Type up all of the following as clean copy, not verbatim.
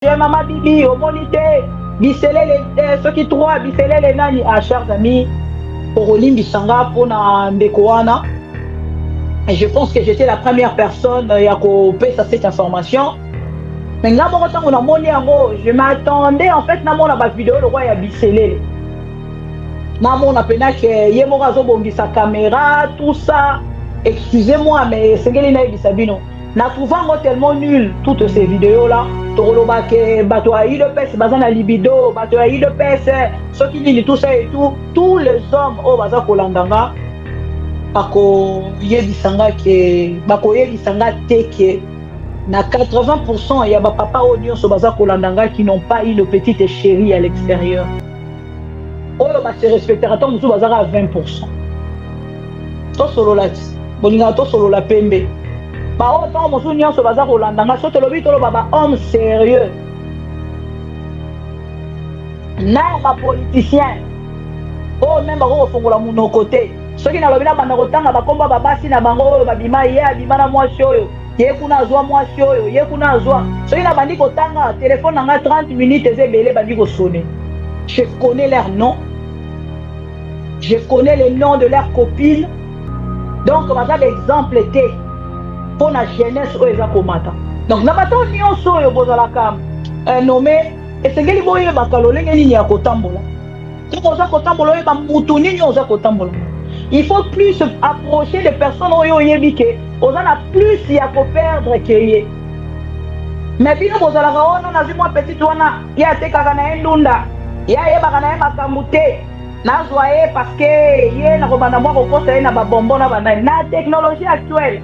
Maman Bibi, au monité, biselé ceux qui trois, biselé les nani, ah, chers amis, pour Olim Bissanga, pour Ndekoana. Et je pense que j'étais la première personne à couper cette information. Mais là, je m'attendais en fait, à ma vidéo, le roi a biselé. On a peine que Yemorazo bongi sa caméra, tout ça. Excusez-moi, mais c'est qu'elle est Sabino. N'a trouvé tellement nul toutes ces vidéos là. Toroloba que bateau a eu de pèse, bazan a libido, bateau a eu de pèse, ceux qui disent tout ça et tout, tous les hommes au bazar kolandanga, bako yebisanga ke, bako yebisanga teke, na 80% il y a ba papa audio sur bazar kolandanga qui n'ont pas eu de petite chérie à l'extérieur. Oh bah se respectera tant musu bazar à 20%. To solo la, bolinga to solo la pembe. Bah autant mon souvenir sur bazar kolandanga, so te lobi to lo baba homme sérieux. Na ba politicien. Oh même ba fongola mon côté. Ceux qui n'a pas bana kotanga ba komba babasi na bango ba bima ye abima na mwasi oyo. Ye kuna zwa mwasi oyo, ye kuna zwa. Ceux qui n'a bandi kotanga téléphone nanga 30 minutes ezebele bandi ko sonner. Je connais leurs noms. Je connais les noms de leurs copines. Donc, on va l'exemple était pour la jeunesse où ils ont commenté. Donc, na bato nyonso yo bozala kam nommé et c'est ngeli boye bakalole ngeli ni akotambola. Ko za kotambola yo ba mutu nini oza kotambola. Il faut plus approcher les personnes oyo yebike, ozana plus ya ko perdre que ye. Mais bino bozala raona na zimwa petite wana ya tekaka na endunda. Ya yebaka na makambu te. Nazwa ye parce que ye na kobanda mwa kokosa ye na babombo na bandani. Na technologie actuelle,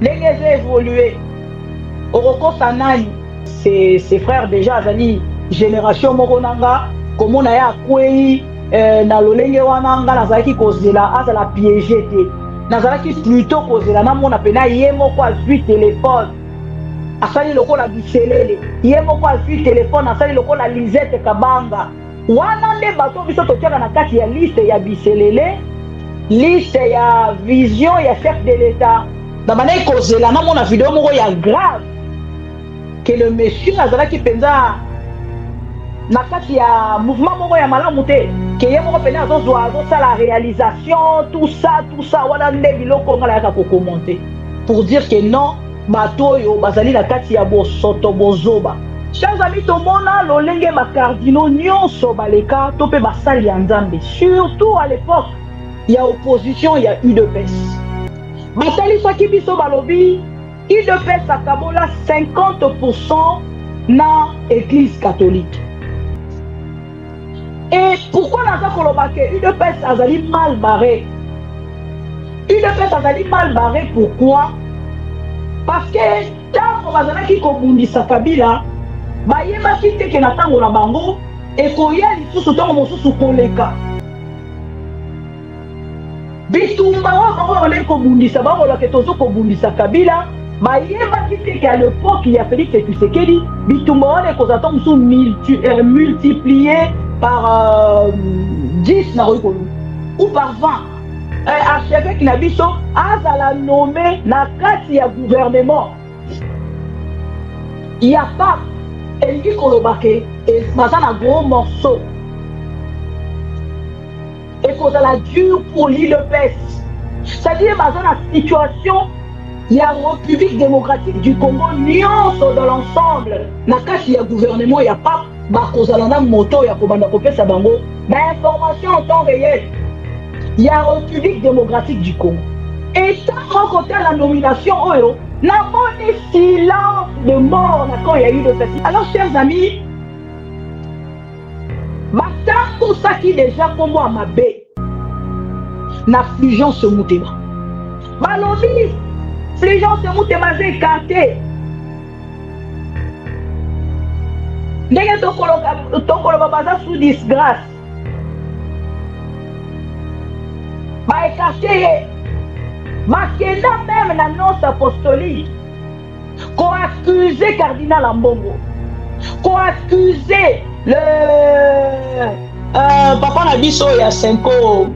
les évolué. Okokosa nani, ses frères déjà azali génération mokonanga, comme on a ya kwei na lolenge wananga nazalaki kozela azala piégé te. Nazalaki plutôt kozela na mona pena ye moko azwi téléphone. Asali lokola biselele. Ye moko azwi téléphone asali lokola Lisette Kabanga. Wana nde bato biso totiaka na kati ya liste ya biselele, liste ya vision ya chef de l'État. Na bana kozela na mona vidéo moko ya grave que le monsieur azalaki penza na kati ya mouvement moko ya malamu te que ye moko pena azozwa la réalisation tout ça wana nde biloko ngala yaka kokommente pour dire que non bato yo bazali na kati ya bosoto bozoba. Chers amis, tomona lolenge ba cardinaux nyonso baleka to pe basali ya nzambe. Surtout à l'époque, il y a opposition, il y a UDPS. Batali soki biso balobi, UDPS akabola 50% na église catholique. Et pourquoi naza koloba ke UDPS azali mal barré? UDPS azali mal barré pourquoi? Parce que tant bazalaki kobundisa Kabila, bayebaki te ke na ntango na bango ekoya lisusu ntango mosusu koleka bitumba wa bango baleki kobundisa bakolaka tozo kobundisa Kabila bayebaki te ke à l'époque ya Félix Tshisekedi bitumba wana ekozala ntango mosusu multiplié par 10 na koyi koloba ou par 20 archevêque na biso azala nommé na kati ya gouvernement ya pas et qui kolobake et baza na gros morceau et kozala dur pour l'UDPS, c'est-à-dire baza na situation ya République démocratique du Congo nyonso dans l'ensemble na kati ya gouvernement ya pas bakozala na moto ya kobanda kopesa bango ba information en temps réel ya République démocratique du Congo et tant côté la nomination oyo n'a pas de silence de mort quand il y a eu de personnes. Alors, chers amis, tout ça qui déjà comme moi m'a bé, n'a fusion ce moutema. Balobi, fusion ce moutema c'est écarté. N'est-ce pas ton baza sous disgrâce? Bah écarté. Makenda même la noce apostolique, qu'on accusé cardinal Ambongo, qu'on accusé le papa Nabiso il y a 5 ans,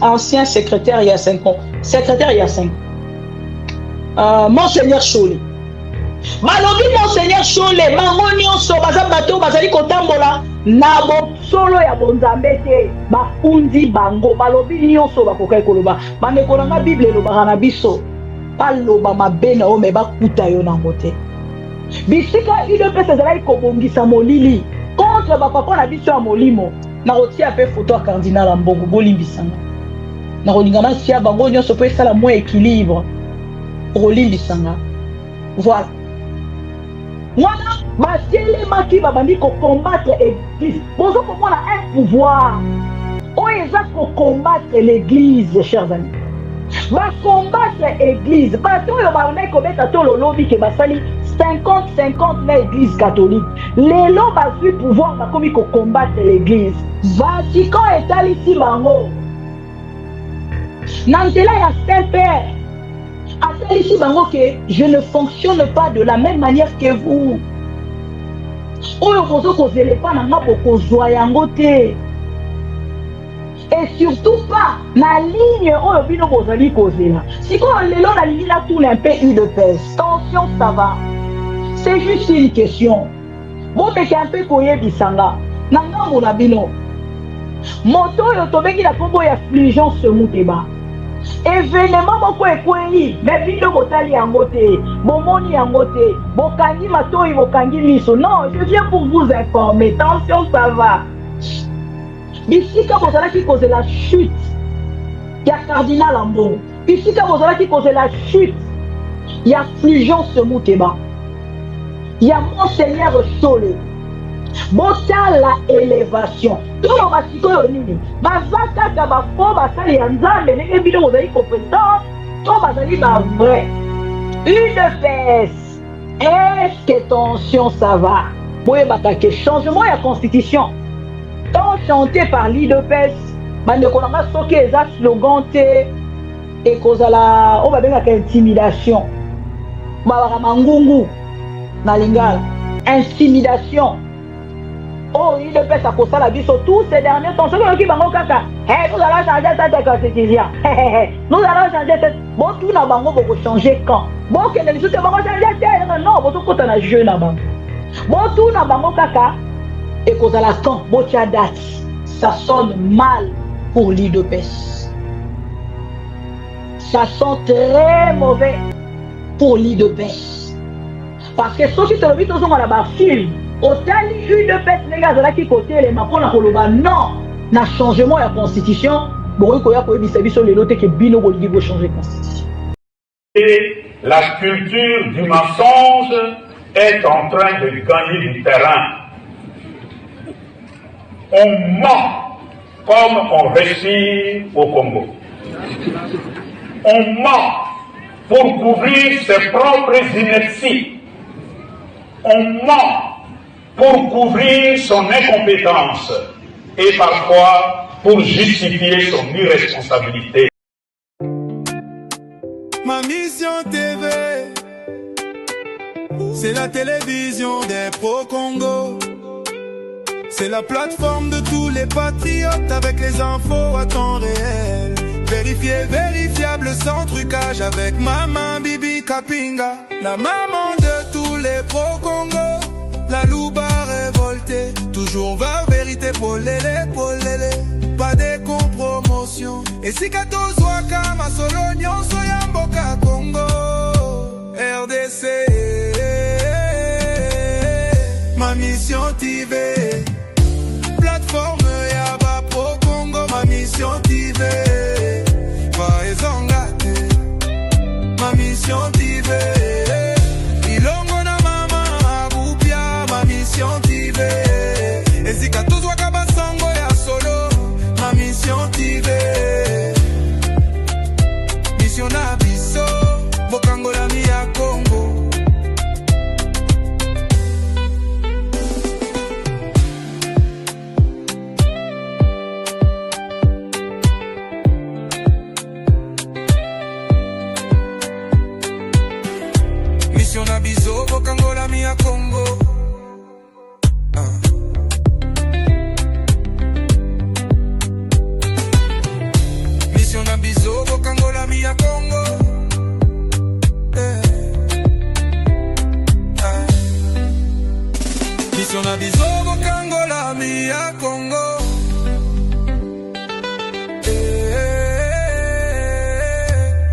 ancien secrétaire il y a 5 ans, secrétaire il y a 5 ans, Monseigneur Choli. balobi monseigneur Chole bango nyonso baza bato bazali kotambola na bosolo ya bonzambe te bafundi bango balobi nyonso bakokai koloba bandeko na nga bible elobaka na biso baloba mabe na yo me bakuta yo nango te bisika UDPS ezalaki kobongisa molili contre bapapa na biso ya molimo na kotia mpe foto ya cardinal ya mbongo bolimbisanga na kolinga nasia bango nyonso mpo esala mwa équilibre kolimbisanga voilà wana batelemaki babandi kocombattre église bozo komona un pouvoir oyo eza kocombattre l'église chers amis bacombattre église bato oyo bandaki kobeta to lolobi ke basali 50-50 na église catholique lelo bazwi pouvoir bakomi kocombattre l'église Vatican etalisi bango na nzela ya Saint-Père atalisi bango ke je ne fonctionne pas de la même manière que vous oyo bozo kozela epa na nga bokozwa yango te et surtout pas na ligne oyo bino bozali kozela sikoyo lelo nalingi natuna un peu UDPS tension ça va c'est juste une question bomeka un peu koyebisanga na ngambo na bino moto oyo tobengi na kombo ya Fulgence Muteba événement moko ekweli me bino botali yango te bomoni yango te bokangi matoi bokangi miso non je viens pour vous informer tension ça va bisika bozalaki kozela chute ya cardinal Ambongo bisika bozalaki kozela chute ya Fulgence Muteba ya monseigneur Chole botala élévation tolo basikoyo nini baza kaka bafo basali ya nzambe ndenge bino bozali compétent to bazali bavrai UDPS est-ce que tension ça va boyebaka ke changement ya constitution tant chanté par l'UDPS bandeko na nga soki eza slogan te ekozala oyo babengaka intimidation babaka mangungu na lingala intimidation oh UDPS a kosala biso tous ces derniers temps soki oyoki bango kaka nous allons changer cette constitution nous allons changer cette botuna bango bokochanger quand bokende lisusu te bango changer te non bozokota na jeu na bango botuna bango kaka ekozala quand botia date ça sonne mal pour l'UDPS ça sent très mauvais pour l'UDPS parce que soki tolobi tozonga na bafilm otali UDPS ndenge azalaki kotelema mpona koloba non na changement ya constitution bokoki koya koyebisa biso lelo te ke bino bolingi bochanger constitution. Et la culture du mensonge est en train de gagner du terrain. On ment comme on respire au Congo. On ment pour couvrir ses propres inerties. On ment pour couvrir son incompétence et parfois pour justifier son irresponsabilité. Ma mission TV, c'est la télévision des pro-Congo. C'est la plateforme de tous les patriotes avec les infos à temps réel. Vérifié, vérifiable, sans trucage avec Maman Bibi Kapinga, la maman de tous les pro-Congo. La louba révoltée, toujours va vérité pour l'élé, pas de compromotion. Et si 14 waka ma solonion soyamboka Congo, RDC, ma mission TV, plateforme Yaba Pro Congo, ma mission TV, va ezongate, ma mission TV. Et si Katouz Wakaba Sango ya solo, ma mission TV. Mission Abisso, Bokangola Mia Congo. Zobo Kangola Mia Congo.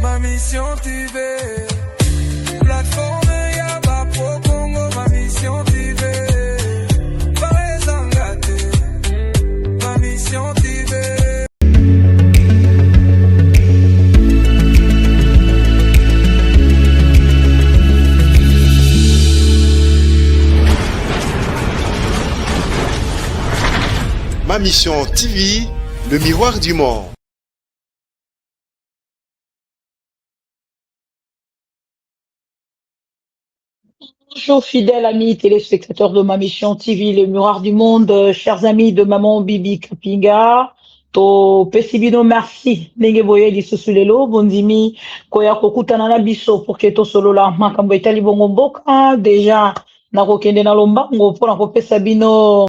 Ma mission TV. Plateforme Yaba Pro Congo. Ma mission TV. Parezangate. Ma mission TV. Ma mission TV, le miroir du monde. Bonjour fidèles amis téléspectateurs de ma mission TV, le miroir du monde, chers amis de Maman Bibi Kapinga, to pesibino merci ndenge boye lisusu lelo bondimi koya kokutana na biso pour que to solola makambo etali bongo mboka déjà na kokende na lombango mpona kopesa bino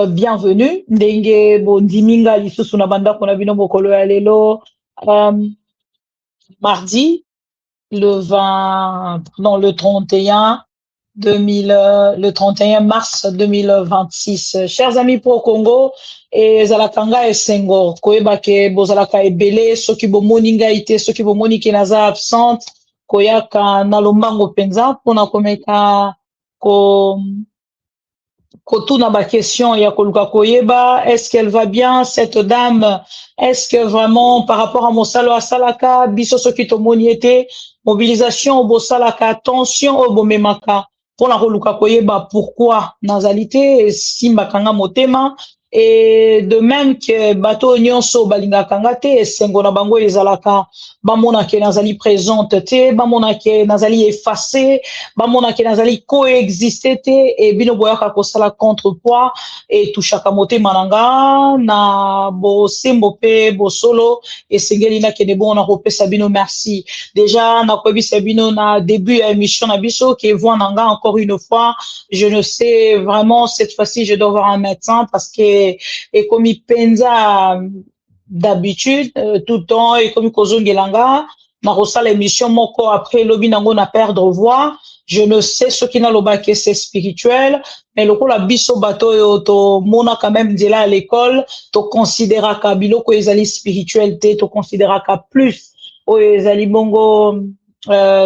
bienvenue ndenge bondiminga lisusu na bandako na bino mokolo ya lelo mardi le 31 mars 2026. Chers amis pour Congo, et Zalakanga et Senghor, Koyebake, Bozalaka et Belé, ceux qui bomoninga ite, ceux qui bomonique naza absente, Koyaka nalombango penza, pour na komeka ko Kotuna ba question ya koluka koyeba, est-ce qu'elle va bien cette dame? Est-ce que vraiment par rapport à Mosalo Asalaka, biso soki tomoni ete mobilisation au Bosalaka, attention au Bomemaka pour la koluka koyeba pourquoi nazalité simba kanga motema et de même que bateau nyonso balinga kangate sengo na bango ezalaka bamona ke nazali présente te bamona ke nazali effacé bamona ke nazali coexister te et bino boyaka kosala contrepoids et touchaka motema nanga na bo sembo pe bo solo et sengeli na ke de bon na kopesa bino merci déjà na kobisa bino na début à émission na biso ke voix nanga encore une fois je ne sais vraiment cette fois-ci je dois voir un médecin parce que et comme il pensa d'habitude tout le temps et comme kozongelanga na rosala émission moko après lobi nango na perdre voix je ne sais ce qui n'a loba que c'est spirituel mais le la biso bato yo to mona quand même dila à l'école to considéra ka biloko ezali spiritualité to considéra ka plus o ezali bongo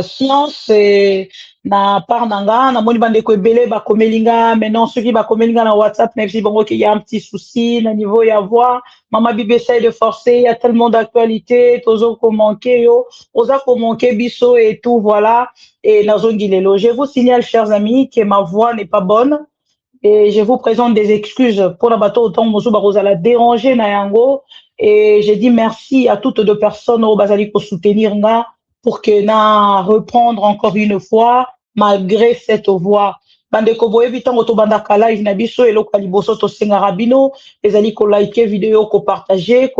science et na part nanga na moni bande ko ebele ba komelinga maintenant ceux qui ba komelinga na WhatsApp même si bongo qu'il y a un petit souci na niveau ya voix maman bibi essaye de forcer il y a tellement d'actualité tozo ko manquer yo oza ko manquer biso et tout voilà et nazongilelo je vous signale chers amis que ma voix n'est pas bonne et je vous présente des excuses pour la bateau autant mosu ba la déranger na yango et je dis merci à toutes deux personnes au bazali pour soutenir nga pour que na reprendre encore une fois malgré cette voix bandeko boyebi tango to bandaka live na biso eloko liboso to senga rabino ezali ko liker vidéo ko partager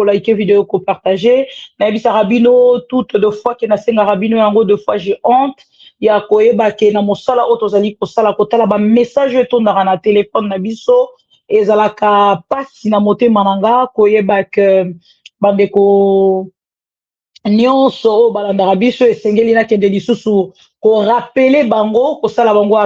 na bisa rabino toutes deux fois que na senga rabino yango deux fois j'ai honte ya koyeba ke na mosala oto zali ko sala ko tala ba message to na téléphone na biso ezalaka pasi na motema nanga koyeba ke bandeko nyonso balandaka biso esengeli nakende lisusu ko rappeler bango kosala bango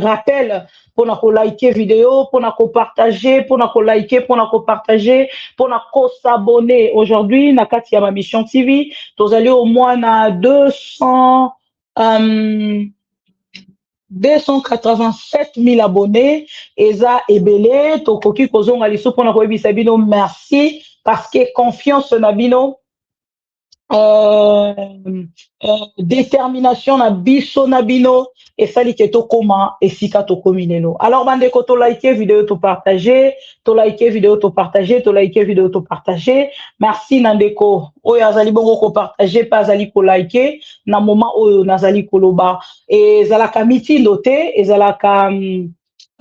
rappel pona ko liker vidéo pona ko partager pona ko liker pona ko partager pona ko s'abonner aujourd'hui na kati ya ma mission TV tozali au moins na 287 000 abonnés eza ebele tokoki kozonga lisusu pona ko yebisa bino merci parce que confiance na bino détermination na biso na bino et sali ke to koma et sika to kominelo alors bande ko to liker vidéo to partager merci nandeko oyo azali bongo ko partager pas azali ko liker na moment oyo nazali koloba et zalaka mitindo te ezalaka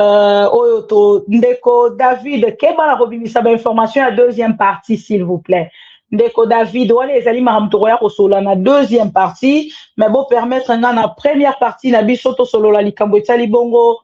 oyo to ndeko David keba na kobimisa ba information à deuxième partie s'il vous plaît. Ndeko David, wale ezali maramtoroya kosola na deuxième partie, mais bon permettre nga na première partie na biso to solo la likambo etali bongo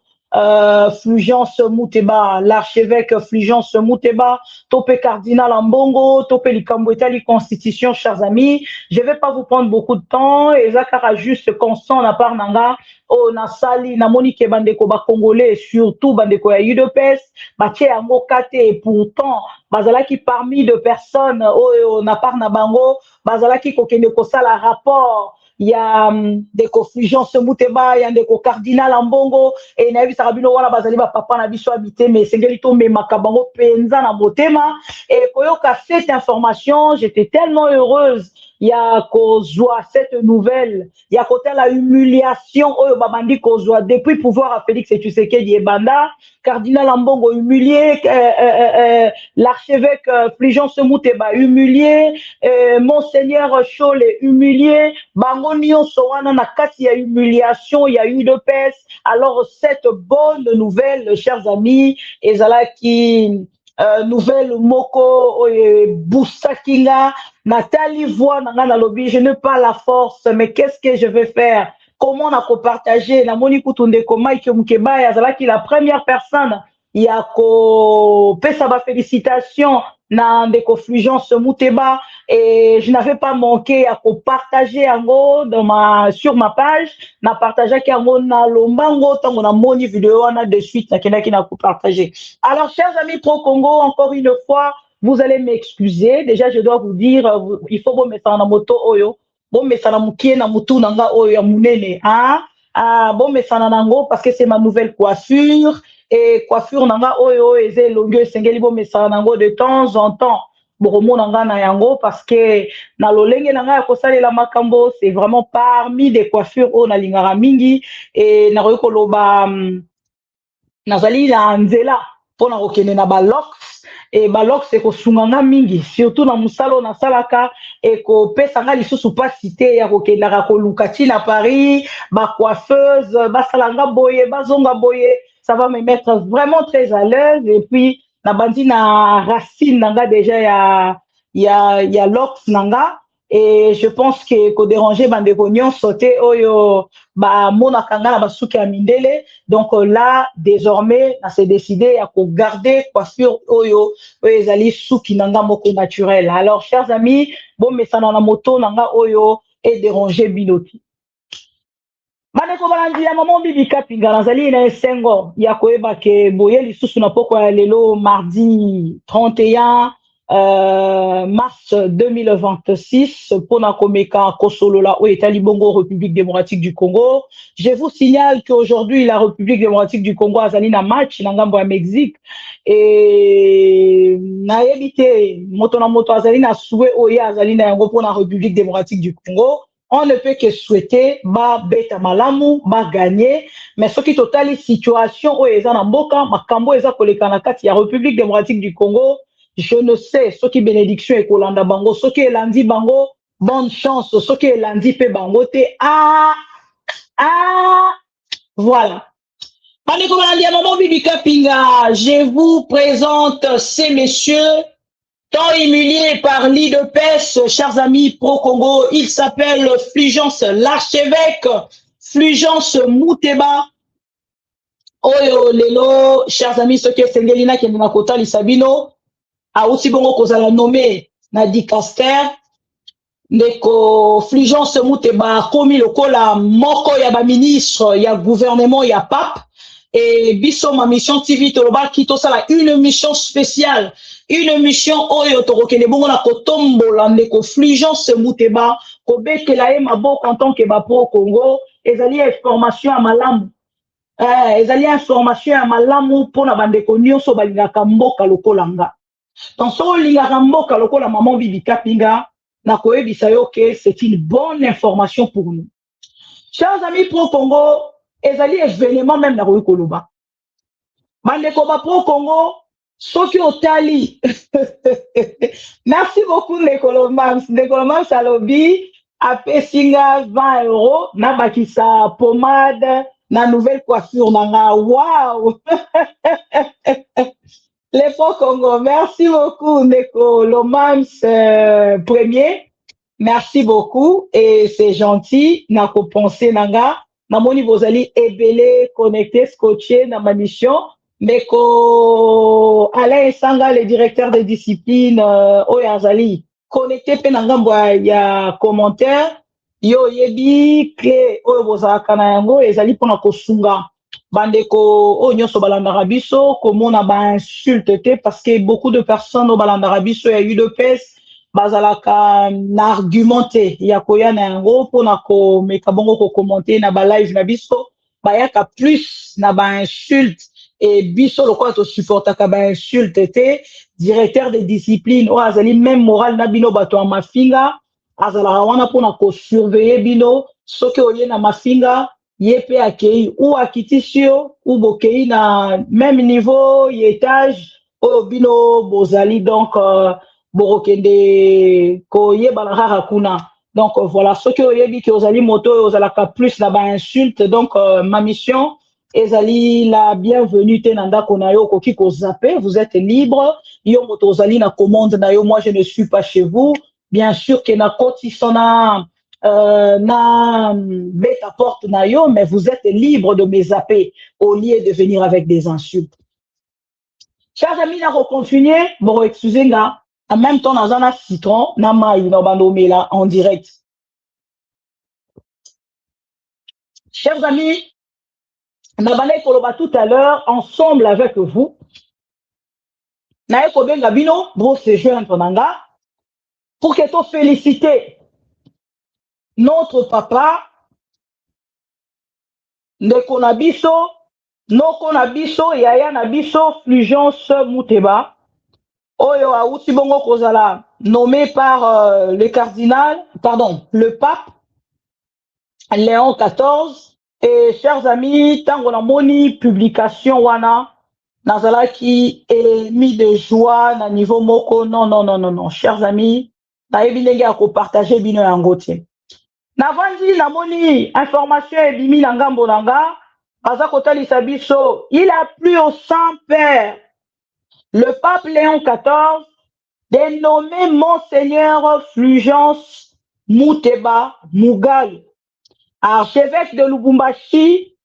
Fulgence Mouteba, l'archevêque Fulgence Mouteba, topé cardinal Ambongo, topé likambo etali constitution, chers amis. Je vais pas vous prendre beaucoup de temps, et Zakara juste constant na part nanga, oh na sali, na monique bandeko ba congolais, surtout bandeko ya UDPS, batie ya mokate, et pourtant, bazalaki parmi de personnes, oh na part na bango, bazalaki kokende kosala rapport, il y a des Fulgence Mouteba, il y a des cardinal Ambongo, et il y a Sarabino wana bazali ba papa na biso habité, mais sengelito me makabango penza na motema, et koyoka cette information, j'étais tellement heureuse. Il y a kozwa cette nouvelle, il y a côté la humiliation, oyo babandi kozwa depuis pouvoir à Félix Tshisekedi et Banda, cardinal Ambongo humilié, l'archevêque Fulgence Mouteba humilié, monseigneur Chole humilié, bango nyonso wana na kati ya humiliation, il y a eu de peste. Alors cette bonne nouvelle, chers amis, ezalaki nouvelle moko Boussakinga Nathalie voix na lobby, je n'ai pas la force, mais qu'est-ce que je vais faire? Comment on a partagé na moni kutunde ko Mike Mukeba yazalaki la première personne ya ko pesa ba félicitations na ndeko Fulgence Mouteba, et je n'avais pas manqué à partager ango sur ma page, na partager kango na lombango tango na moni vidéo na de suite na kena ki na ko partager. Alors chers amis pro Congo, encore une fois, vous allez m'excuser. Déjà je dois vous dire, il faut vous mettre en moto oyo, bon mettre na mukie na mutu nanga oyo ya munene, hein? Bon mettre en nango parce que c'est ma nouvelle coiffure. Et coiffure nanga oyo eze longue sengeli bo mesa nango de temps en temps boromo nanga na yango parce que na lolenge nanga ya kosalela makambo c'est vraiment parmi des coiffures o na lingara mingi, et na ko loba nazali na nzela pona kokene na balox, et balox e ko sunganga mingi surtout na musalo na salaka, et ko pesa nga lisusu pas cité ya kokendaka ko lukati na Paris ba coiffeuse ba salanga boye bazonga boye, ça va me mettre vraiment très à l'aise. Et puis na bandi na racine nanga déjà ya lox nanga, et je pense que ko déranger bande rognon sauter oyo ba mona kanga na basuki ya mindele. Donc là désormais na s'est décidé à ko garder coiffure oyo ezali suki nanga moko naturel. Alors chers amis, bon mesana na moto nanga oyo et déranger binoti Maneko balandi ya maman bibi kapinga nazali na esengo ya koeba ke boye lisusu na poko ya lelo mardi 31 mars 2026 pona komeka kosolola o etali bongo République démocratique du Congo. Je vous signale qu'aujourd'hui la République démocratique du Congo azali na match na ngambo ya Mexique, et na yebite moto na moto azali na souhait oye azali na yango pona République démocratique du Congo. On ne peut que souhaiter ba beta malamu ba gagner, mais ce qui totali situation o eza na mboka makambo eza koleka na kati ya République démocratique du Congo. Je ne sais ce qui bénédiction et kolanda bango, ce qui est lundi bango bonne chance, ce qui est lundi pe bango te voilà. Maneko balandi maman bibi kapinga, je vous présente ces messieurs tant humilié par l'IDPS, chers amis pro-Congo. Il s'appelle Fulgence, l'archevêque Fulgence Mouteba. Oyo lelo, chers amis, ce que Sengelina qui est na kota lisabino, a aussi bongo kozala nommé na dicaster, ndeko Fulgence Mouteba komi lokola moko ya ba ministre, ya gouvernement, ya pape. Et biso ma mission TV toloba kito sala une mission spéciale, une mission oyo torokele bongo na kotombola ndeko Fulgence Mouteba ko bekela e maboko en tant que ba pro Congo, ezali information ya malamu, ezali information ya malamu pona bandeko nyonso balingaka mboka lokola nga. Dans so lingaka mboka lokola maman bibi kapinga na koyebisa yo que c'est une bonne information pour nous. Chers amis pro Congo, ezali événement même na koloba bandeko ba pro Congo soki otali merci beaucoup ndeko Lomams alobi apesinga 20 € na bakisa pomade na nouvelle coiffure nanga. Waouh. Les pro Congo, merci beaucoup ndeko Lomams premier, merci beaucoup, et c'est gentil na ko penser nanga. namoni bozali ebele connecté scotché na ma mission ndeko Alain Sanga le directeur de discipline oyo azali connecté pe na ngambo ya commentaire yo yebi clé oyo bozalaka na yango ezali mpona kosunga bandeko oyo nyonso balandaka biso komona bainsulte te parce que beaucoup de personnes oyo balandaka biso ya UDPS bazalaka na argumenté ya koya na yango mpona komeka bongo kokommente na balive na biso bayaka plus na bainsulte et biso lokola tosupportaka bainsulte te directeur de discipline oyo azali même moral na bino bato ya mafinga azalaka wana mpona kosurveille bino soki oye na mafinga ye pe akei ou akitisi yo ou bokei na même niveau ya étage oyo bino bozali donc borokende koyebana kaka kuna donc voilà soki oyebi ke ozali moto oyo ozalaka plus na bainsulte donc ma mission ezali la bienvenue te na ndako na yo okoki kozape vous êtes libre yo moto ozali na commande na yo moi je ne suis pas chez vous bien sûr que na kotiso na beta porte na yo mais vous êtes libre de me zapper au lieu de venir avec des insultes. Chers amis, na continuer bon excusez-moi en même temps dans un citron na mai na bandomela en direct. Chers amis, na banay koloba tout à l'heure ensemble avec vous. Na ko benga bino bro se joindre nanga pour que to féliciter notre papa ndeko na biso noko na biso yaya na biso Fulgence Muteba oyo auti bongo kozala nommé par le cardinal le pape Léon XIV. Et chers amis, tango na moni publication wana nazalaki émis de joie na niveau moko non chers amis na ebinenge ya ko partager bino yango te na vandi na moni information ebimi na ngambo nanga baza kotalisa biso il a plu au Saint-Père le pape Léon XIV de nommer monseigneur Fulgence Muteba Mugalu archevêque de Lubumbashi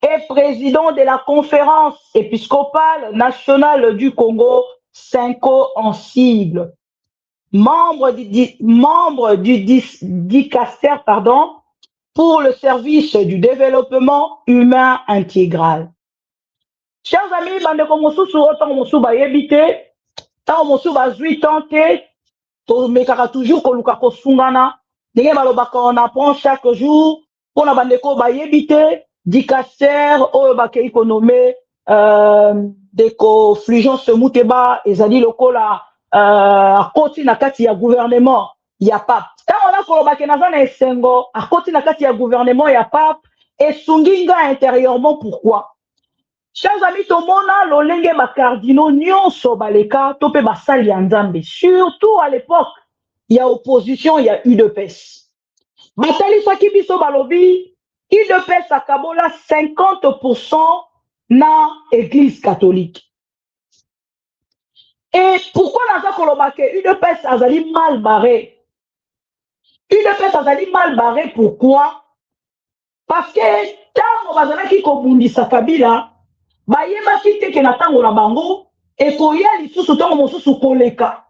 et président de la conférence épiscopale nationale du Congo, Cinco en sigle, membre du dicaster pour le service du développement humain intégral. Chers amis, bandeko mosusu otango mosusu bayebite, tango mosusu bazui tante, to mekaka toujours koluka kosungana, ndenge balobaka on apprend chaque jour. Pour la bandeko bayebite dicaster oyo bakei ko nommé deko Fulgence Muteba ezali lokola akoti na kati ya gouvernement ya pape tant on a kolobaka na zana esengo akoti na kati ya gouvernement ya pape esunginga intérieurement pourquoi chers amis tomona lolenge ba cardinaux nyonso baleka to pe basali ya nzambe surtout à l'époque il y a opposition il y a UDPS. Batali saki biso balobi, UDPS akabola 50% na église catholique. Et pourquoi naza koloba ke UDPS azali mal barré? UDPS azali mal barré pourquoi? Parce que tango bazalaki kobundisa Kabila, bayebaki te ke na tango na bango ekoya lisusu tango mosusu koleka.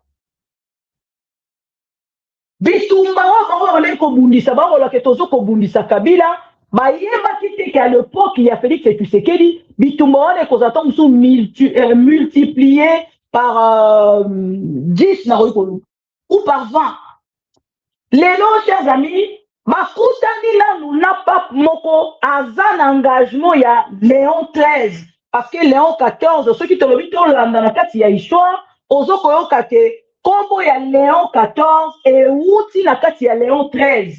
Bitumba bango ole kobundisa bango la ketozo kobundisa Kabila bayebaki te qu'à l'époque il y a Félix Tshisekedi bitumba ole kozata musu multiplié par 10 na ou par 20. Lelo chers amis bakutani nanu na pape moko azan engagement ya Léon XIII parce que Léon XIV ceux qui te lobi to landa na kati ya histoire ozoko yoka te Kombo ya Léon XIV et outi na kati ya Léon XIII.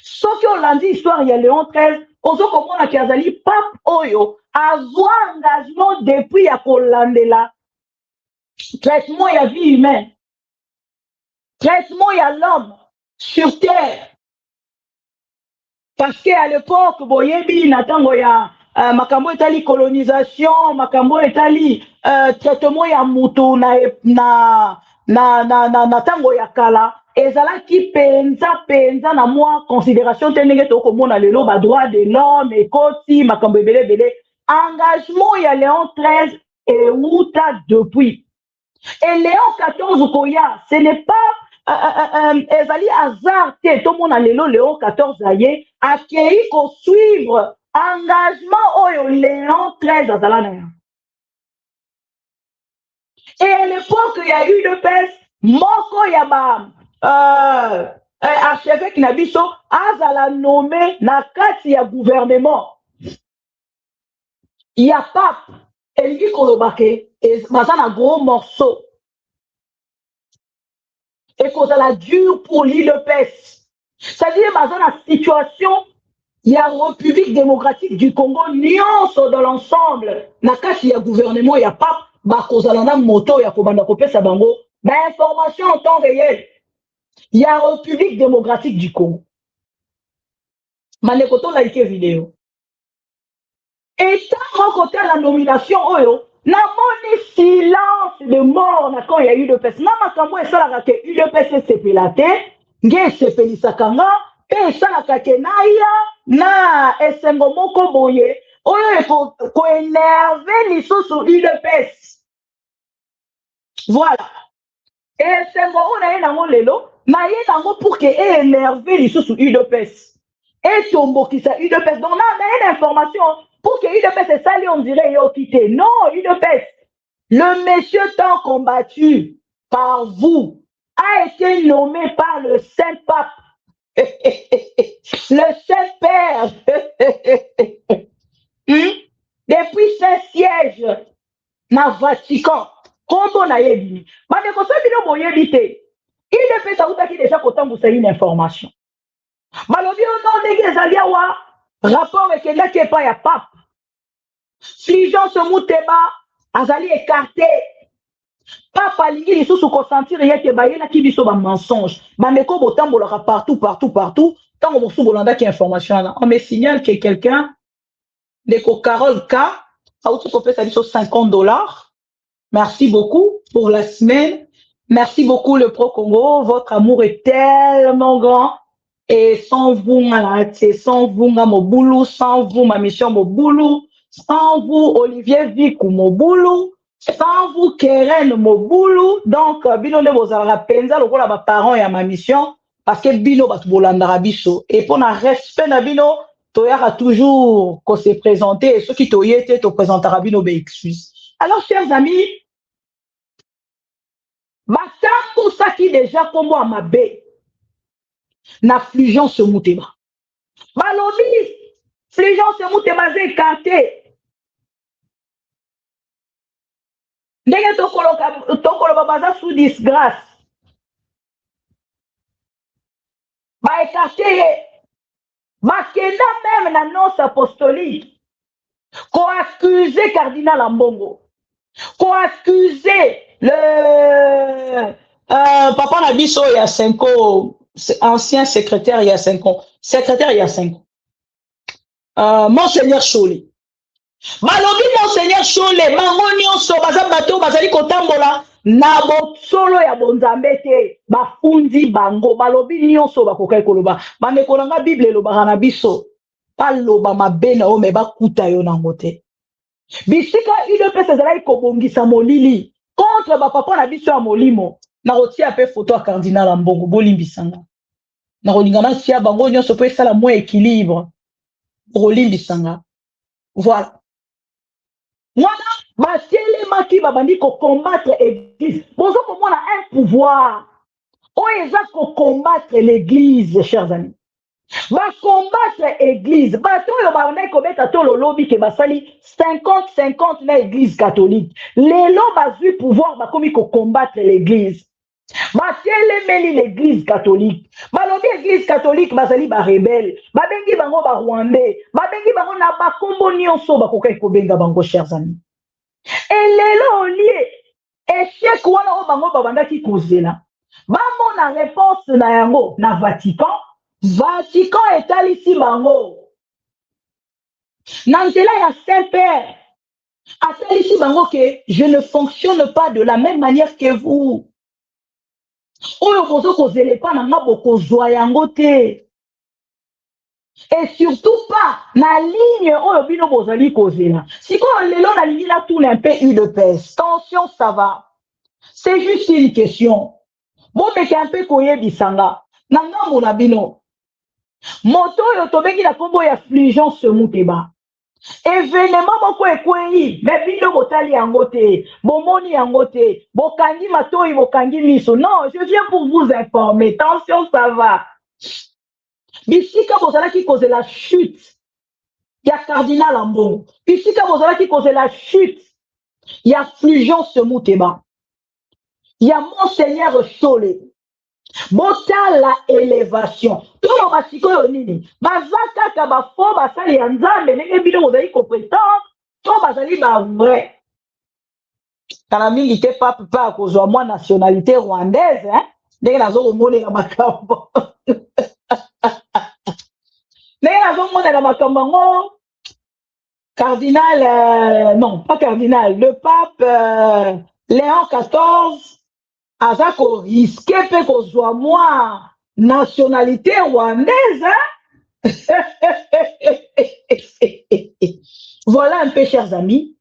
Soki olandi histoire ya Léon XIII, ozo komona ki azali pape oyo azwa engagement depuis ya kolandela traitement ya vie humaine, traitement ya l'homme sur terre. Parce que à l'époque boyebi na tango ya makambo etali colonisation, makambo etali traitement ya mutu na tango ya kala ezalaki penza na moi considération te ndenge tokomona lelo ba droit de l'homme ekoti makambo ebele engagement ya Léon XIII euta depuis et Léon XIV koya ce n'est pas ezali hasard te tomona lelo Léon XIV aye akei ko suivre engagement oyo Léon XIII azala na ya. Et à l'époque il y a eu de peste moko ya ba archevêque na biso azala nommé na kati ya gouvernement ya pape elingi kolobake baza na gros morceau et kozala dur pour l'UDPS, c'est-à-dire baza na situation ya République démocratique du Congo nyonso dans l'ensemble na kati ya gouvernement ya pape bakozala na moto ya kobanda kopesa bango ba information en temps réel. Il y a la République démocratique du Congo. Manekoto like vidéo. Et tant côté la nomination, na moni silence de mort na quand il y a eu de peste. Na makambo esala ka ke UDPS sepelate, nge sepelisakanga, pe esala ka ke naya na esengo moko boye, oyo ko énerver lisusu UDPS. Voilà. Et esengo ona ye nango lelo, na ye nango pour que énerver lisusu UDPS. Et tombokisa UDPS. Donc là, on a une information pour que UDPS esali on dirait yo quitté. Non, UDPS. Le monsieur tant combattu par vous a été nommé par le Saint-Pape. Le Saint-Père. Depuis ce siège na Vatican. Comment on a dit? Mais quand ça vient moyen te. UDPS ça vous a déjà content vous savez une information. Malobi on a des wa rapport avec là qui est pas ya pape. Fulgence Muteba azali écarté. Pape alingi lisusu consentir yeke bayela ki biso ba mensonge. Ba meko botambolaka partout. Tant on mosu bolanda qui information là. On me signale que quelqu'un de Carole K a aussi fait ça biso $50. Merci beaucoup pour la semaine. Merci beaucoup le Pro Congo. Votre amour est tellement grand. Et sans vous, sans vous, Moboulou, sans vous, ma mission Moboulou, sans vous, Olivier Vikou Moboulou, sans vous, Keren Moboulou. Donc, Bino ne vous a penza, le rôle à parents et à ma mission, parce que Bino va tout biso. Et pour un respect na Bino, Toyara toujours qu'on s'est présenté, et ceux qui t'oyétaient, te présentera Bino excuse. Alors, chers amis, pour ça qui déjà comme moi ma baie, na Fulgence Muteba. Balobi, Fulgence Muteba zé écarté. Ndenge tokolo baza sous disgrâce. Ba écarté, ba kenda même na nonce apostolique. Ko accuser cardinal Ambongo. Ko accuser le papa Nabiso il y a 5 ans, ancien secrétaire il y a 5 ans, secrétaire il y a 5 ans. Monseigneur Chole. Malobi Monseigneur Chole, mangonio so baza bato bazali kotambola na solo ya bonzambe te bafundi bango balobi nyonso bakokai koloba bandeko nanga Bible loba na biso paloba mabena o me bakuta yo nango te. Bisika UDPS ezalaki kobongisa molili contre papa na biso ya molimo na rotia pe photo ya cardinal Ambongo bolimbisanga na rolingana sia bango nyonso pe sala mo équilibre bolimbisanga. Voilà. Voilà, batiele maki babandi ko combattre l'église. Bonjour comment on a un pouvoir. On est là pour combattre l'église, chers amis. Va combattre l'église. Bato yo ba on ko beta to lo lobby ke basali 50-50 na église catholique. Les lots bazu pouvoir ba komi ko combattre l'église. Batiele meli l'église catholique. Balobi église catholique basali ba rebelle. Ba bengi bango ba rwandais. Ba bengi bango na ba kombo nyonso ba kokai ko benga bango, chers amis. Et lelo lié échec wana o bango ba bandaki kozela. Ba mona réponse na yango na Vatican. Vatican etalisi bango. Nantela ya Saint-Père. Atalisi bango que je ne fonctionne pas de la même manière que vous. Oyo bozo kozele pa na nga bokozwa yango te. Et surtout pas na ligne oyo bino bozali kozela. Sikoyo lelo nalingi na tourne un peu UDPS. Tension, ça va. C'est juste une question. Bon, mais un peu koyebisanga. Na ngambo na bino. Moto oyo tobengi na kombo ya Fulgence Muteba. Événement moko ekweyi, mais bino botali yango te, bomoni yango te, bokangi matoi, bokangi miso. Non, je viens pour vous informer. Attention, ça va. Bisika bozalaki cause la chute. Il y a Cardinal Ambongo. Bisika bozalaki cause la chute. Il y a Fulgence Muteba. Il y a Monseigneur Cholé. Bota la élévation. Tout le basiko yo nini. Bazaka ka ba fo basali ya nzambe ndenge bino bozali ko prétendre. To bazali ba vrai. Kana mingi te pa kozwa moi nationalité rwandaise, hein. Ndenge nazo komone ka makambo. Ndenge nazo komone ka makambo ngo. Cardinal non, pas cardinal, le pape Léon XIV Azako risqué peut qu'on soit moi nationalité rwandaise, hein? Voilà un peu, chers amis,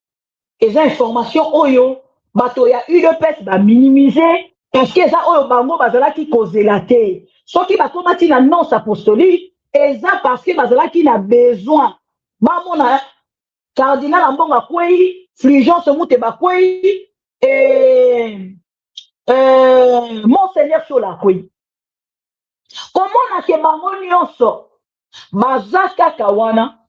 les informations oyo bato ya UDPS ba minimiser parce que ça oyo bango bazala ki cause la terre. Ce qui va commencer une annonce apostolique et ça parce que bazala ki na besoin. Ba mona cardinal Ambongo kwei, Fulgence Muteba kwei et Monseigneur Cholakwe. Comment na ke bango nyonso bazaka kawana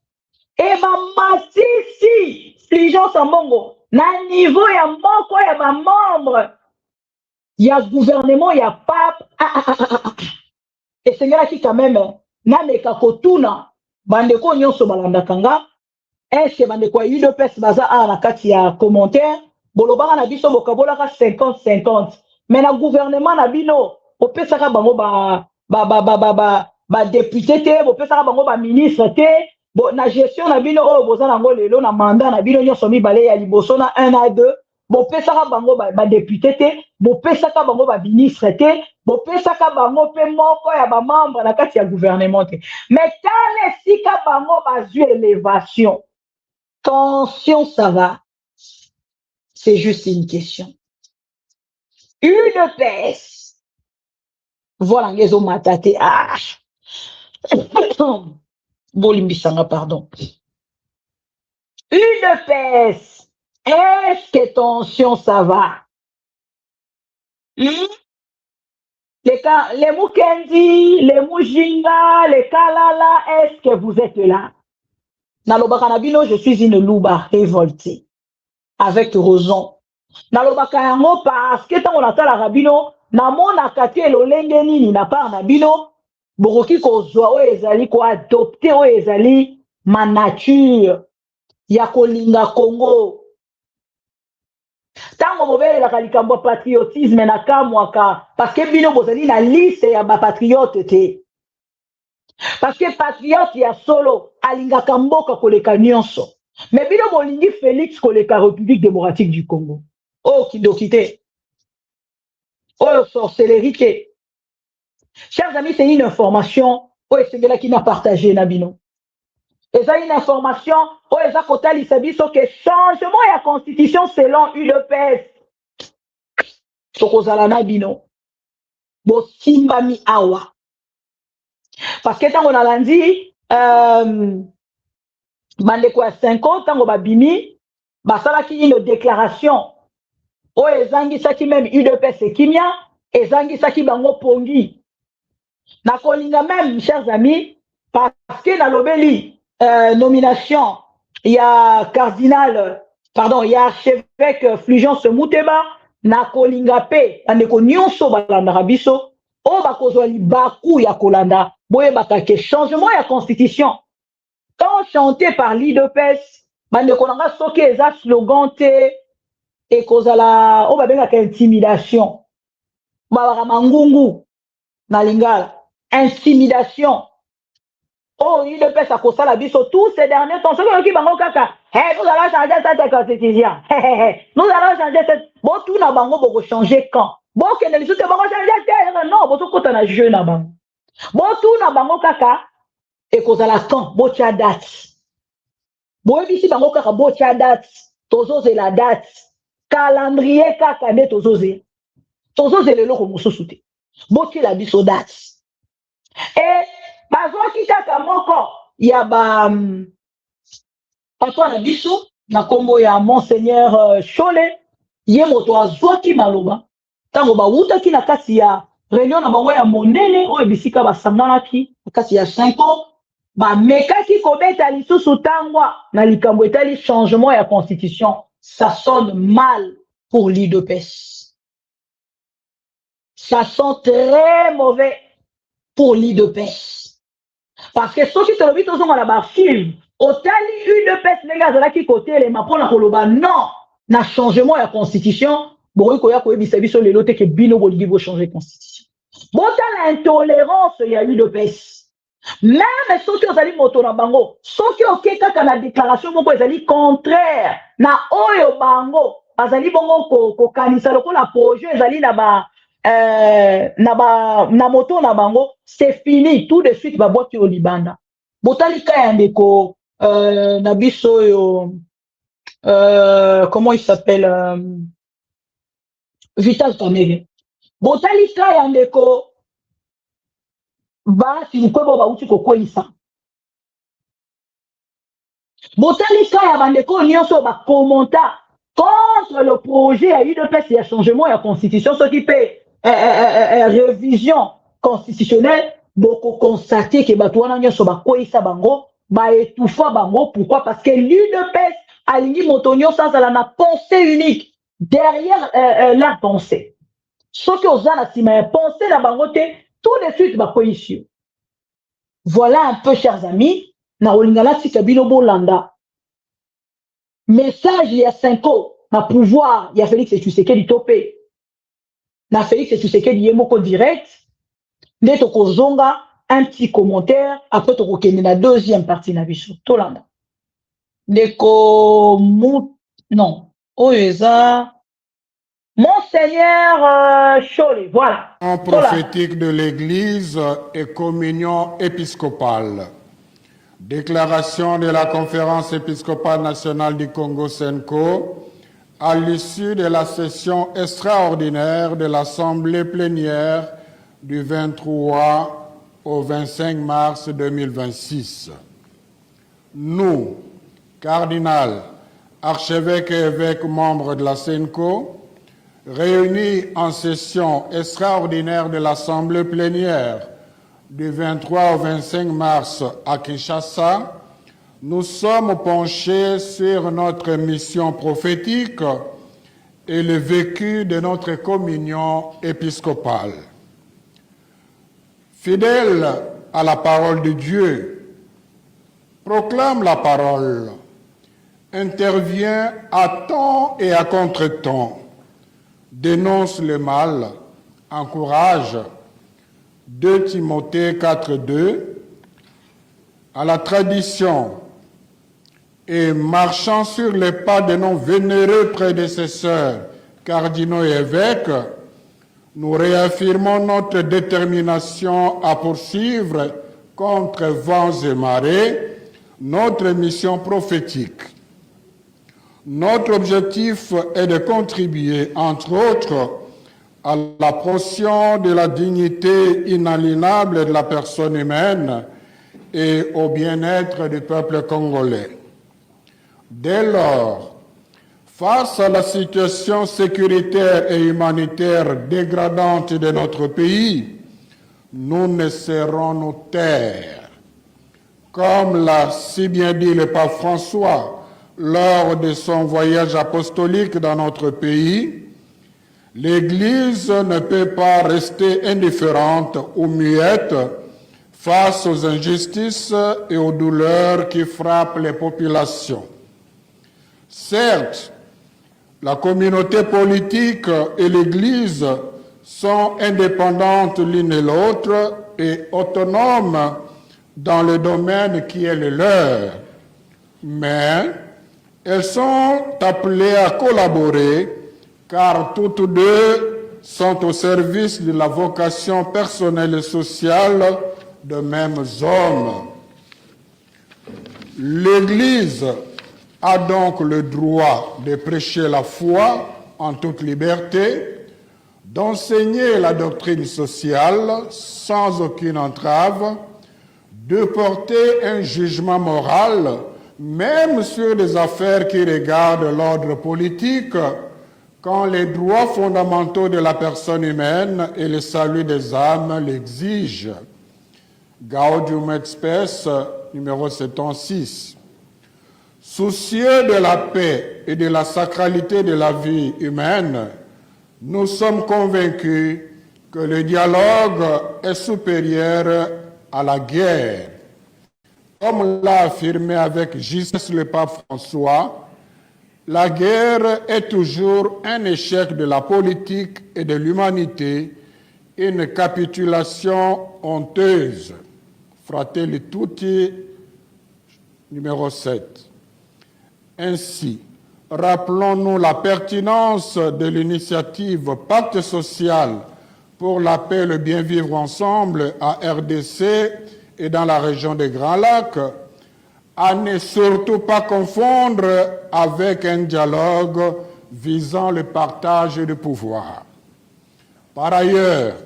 e ba masisi Fulgence Ambongo na niveau ya moko ya ba membre ya gouvernement ya pape et Seigneur qui quand même na meka kotuna bandeko nyonso balandaka nga est-ce que bandeko UDPS baza na kati ya commentaire bolobaka na biso bokabolaka 50-50. Mais le gouvernement na bino, au pesaka bango ba député te, au pesaka bango ba ministre te, bo na gestion na bino o boza nango lelo na mandat na bino nyoso mibale ya liboso na 1 à 2, bo pesaka bango ba député te, bo pesaka bango ba ministre te, bo pesaka bango pe moko ya ba membre na kati ya gouvernement te. Mais quand sika bango bazui élévation, tension ça va. C'est juste une question. UDPS. Voilà, ngezo matate. Ah. Bolimbisanga, pardon. UDPS. Est-ce que tension, ça va? Les Mukendi, les Mujinga, les Kalala, est-ce que vous êtes là? Naloba Kanabino, je suis une louba révoltée. Avec raison. Nalobaka yango parce que tant on attend la rabino na mona kate lolenge nini na part na bino boroki ko zwa o ezali ko adopter o ezali ma nature ya kolinga Congo. Tango mobele la kalikambo patriotisme na kamwaka parce que bino bozali na liste ya ba patriote te. Parce que patriote ya solo alinga kamboka koleka nyonso. Mais bino molingi Félix koleka République démocratique du Congo. Oh, kidokité. Oh, sorcellerie. Chers amis, c'est une information. Oh, c'est là qui n'a partagé, Nabino. Et ça, une information. Oh, et ça, quand il s'habille sur que changement et la constitution selon UDPS. Sokozala Nabino. Bo Simbami Awa. Parce que tant on a dit, Mandeko à 50, tant on a bimi, basala qui une déclaration. O ezangi saki même UDPS et Kimia, ezangi saki bango pongi. Na kolinga même, chers amis, parce que na lobeli nomination, il y a cardinal, pardon, il y a archevêque Fulgence Muteba, na kolinga pe, andeko nyonso balanda rabiso, o bakozwa libaku ya kolanda, boye bakake changement ya constitution. Quand chanté par l'UDPS, bandeko nanga soki eza slogan te, et kozala o babengaka intimidation babaka mangungu na lingala intimidation oh il ne peut pas kosala biso tous ces derniers temps soki oyoki bango kaka nous allons changer cette constitution nous allons changer cette bon tout na bango boko changer quand bokende lisusu bango changer terre non bozokota na jeu na bango botuna bango kaka ekozala quand botia date boyebisi bango kaka botia date tozozela date calendrier kaka nde tozozela eloko mosusu te botiela biso date e bazwaki kaka moko ya papa na biso na kombo ya monseigneur Chole ye moto azwaki maloba ntango bawutaki na kati ya réunion na bango ya monene oyo bisika basanganaki na kati ya 5 ans bamekaki kobeta lisusu tangwa na likambo etali changement ya constitution. Ça sonne mal pour l'UDPS. Ça sent très mauvais pour l'UDPS. Parce que ceux qui te l'ont dans la archive, otali UDPS les gars là qui côté les mapona koloba non na changement ya constitution boy ko ya ko ebisa biso le lote ke bino bolingi bo changer constitution. Bota l'intolérance ya UDPS. Même ceux qui ont allé moto na bango, ceux qui ont kaka na déclaration moko ezali contraire na oyo bango bazali bongo ko kanisa lokola projet ezali na moto na bango, c'est fini tout de suite ba boîte au libanda. Botali ka ndeko na biso yo comment il s'appelle Vital Kamege. Botali ka ndeko basi mkwebo bauti kokoisa botali ka ya bandeko nyonso ba commenta contre le projet à UDPS ya changement ya constitution ce qui peut révision constitutionnelle boko constater que bato wana nyonso bakoisa bango ba étouffa bango. Pourquoi? Parce que l'UDPS alingi moto nyonso azala na pensée unique derrière leur pensée. Ce que ozana sima ya pensée na bango te tout de suite bakoisio. Voilà un peu, chers amis, na olingala sikabino bolanda. Message il y a 5 ans, na pouvoir, il y a Félix Tshisekedi topé. Na Félix Tshisekedi yemoko direct. Neto kozonga un petit commentaire après to kokende na deuxième partie na biso. Tolanda. Neko non, oyeza Monseigneur Chole, voilà. Prophétique de l'Église et communion épiscopale. Déclaration de la Conférence épiscopale nationale du Congo Senko à l'issue de la session extraordinaire de l'Assemblée plénière du 23 au 25 mars 2026. Nous, cardinal, archevêque et évêques membres de la Senko, réunis en session extraordinaire de l'Assemblée plénière du 23 au 25 mars à Kinshasa, nous sommes penchés sur notre mission prophétique et le vécu de notre communion épiscopale. Fidèle à la parole de Dieu, proclame la parole, intervient à temps et à contre-temps, dénonce le mal, encourage, 2 Timothée 4:2, à la tradition et marchant sur les pas de nos vénéreux prédécesseurs, cardinaux et évêques, nous réaffirmons notre détermination à poursuivre contre vents et marées notre mission prophétique. Notre objectif est de contribuer, entre autres, à la promotion de la dignité inaliénable de la personne humaine et au bien-être du peuple congolais. Dès lors, face à la situation sécuritaire et humanitaire dégradante de notre pays, nous ne saurons nous taire. Comme l'a si bien dit le pape François lors de son voyage apostolique dans notre pays, l'Église ne peut pas rester indifférente ou muette face aux injustices et aux douleurs qui frappent les populations. Certes, la communauté politique et l'Église sont indépendantes l'une et l'autre et autonomes dans le domaine qui est le leur, mais elles sont appelées à collaborer car toutes deux sont au service de la vocation personnelle et sociale de mêmes hommes. L'Église a donc le droit de prêcher la foi en toute liberté, d'enseigner la doctrine sociale sans aucune entrave, de porter un jugement moral, même sur des affaires qui regardent l'ordre politique, quand les droits fondamentaux de la personne humaine et le salut des âmes l'exigent. Gaudium et Spes, numéro 76. Soucieux de la paix et de la sacralité de la vie humaine, nous sommes convaincus que le dialogue est supérieur à la guerre. Comme l'a affirmé avec justesse le pape François, la guerre est toujours un échec de la politique et de l'humanité, une capitulation honteuse. Fratelli Tutti, numéro 7. Ainsi, rappelons-nous la pertinence de l'initiative Pacte social pour la paix et le bien vivre ensemble à RDC et dans la région des Grands Lacs, à ne surtout pas confondre avec un dialogue visant le partage du pouvoir. Par ailleurs,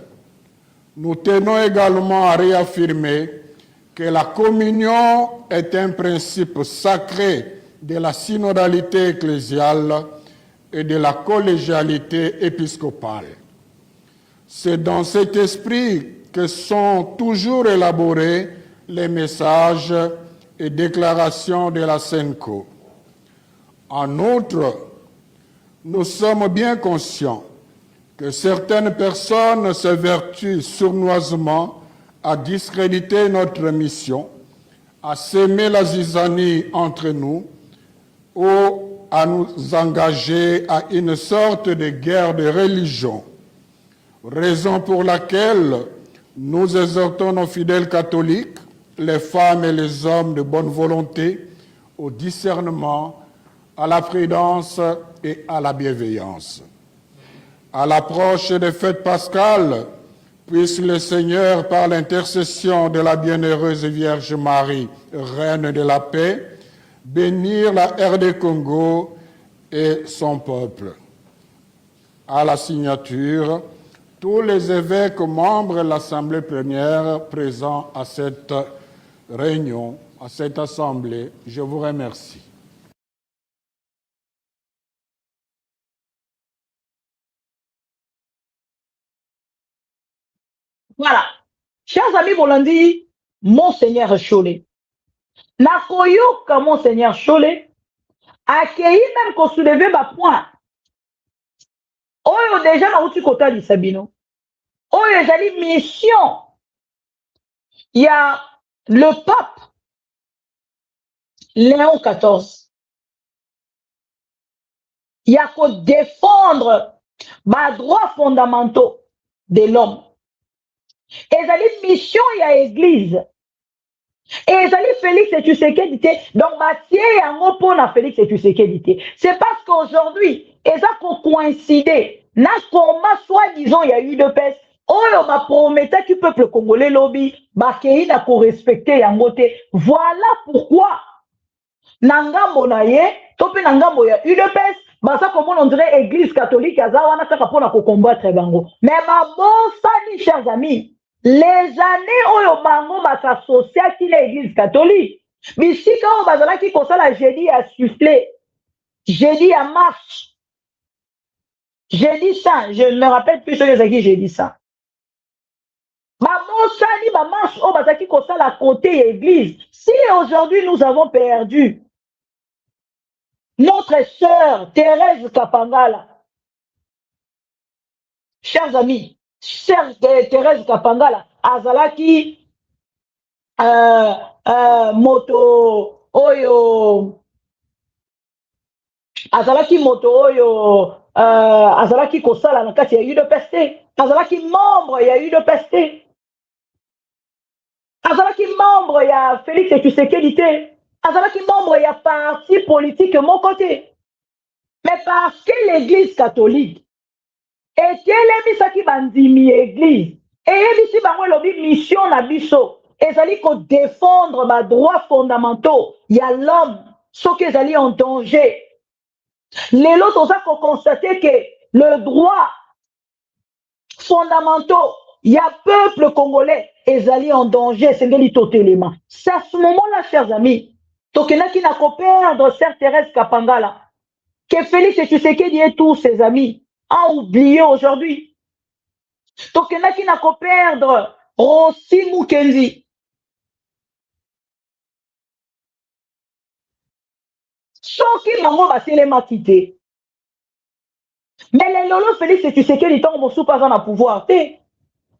nous tenons également à réaffirmer que la communion est un principe sacré de la synodalité ecclésiale et de la collégialité épiscopale. C'est dans cet esprit que sont toujours élaborés les messages et déclarations de la SENCO. En outre, nous sommes bien conscients que certaines personnes s'évertuent sournoisement à discréditer notre mission, à s'aimer la zizanie entre nous ou à nous engager à une sorte de guerre de religion, raison pour laquelle nous exhortons nos fidèles catholiques, les femmes et les hommes de bonne volonté, au discernement, à la prudence et à la bienveillance. À l'approche des fêtes pascales, puisse le Seigneur, par l'intercession de la bienheureuse Vierge Marie, Reine de la paix, bénir la RD Congo et son peuple. À la signature, tous les évêques membres de l'Assemblée plénière présents à cette réunion, à cette assemblée, je vous remercie. Voilà. Chers amis Bolandi, Monseigneur Cholet. Nakoyoka Monseigneur Cholet, accueilli même qu'on soulevait ma point. Oyo déjà na uti kota di Sabino. Oyo ezali mission. Il y a le pape Léon XIV. Il y a qu'à défendre les droits fondamentaux de l'homme. Et ça dit mission il y a église. Et ça dit Félix et Tshisekedi dit donc Mathieu et un pour na Félix et Tshisekedi dit. C'est parce qu'aujourd'hui et ça qu'on coïncidé. N'a combat soi-disant il y a eu de paix. Oyo ma promettait du peuple congolais lobby bakei na ko respecter yangote. Voilà pourquoi nangambo na ye tope nangambo ya UDPS basa comme on dirait église catholique azawana kaka pona ko combattre bango. Mais ma bon sani chers amis, les années oyo bango ba s'associer à l'église catholique. Bisika o bazala ki kosala jeudi à souffler. Jeudi à marche. J'ai dit ça, je ne me rappelle plus ce que j'ai dit ça. Maman sali ba marche o bazala ki kosala à côté église. Si aujourd'hui nous avons perdu notre sœur Thérèse Kapangala, chers amis, chère Thérèse Kapangala, azalaki moto oyo, azalaki moto oyo, azalaki kosala na kati ya UDPS, azalaki membre ya UDPS, azalaki membre ya Félix Tshisekedi te. Azalaki membre il y a parti politique mon côté. Mais parce que l'église catholique etelemisaki bandimi église eyebisi bango elobi mission na biso ezali kodéfendre badroits fondamentaux ya l'homme soki ezali en danger. Lelo toza kokonstate que le droit fondamentaux ya peuple congolais ezali en danger sengeli totelema. C'est à ce moment-là, chers amis, tokenaki na koperdre Sœur Thérèse Kapangala que Félix Tshisekedi et tous ses amis ont oublié aujourd'hui. Tokenaki na koperdre Rossi Mukenzi. Soki bango batelemaki te. Mais les lolo Félix Tshisekedi tant mosu pas en pouvoir te.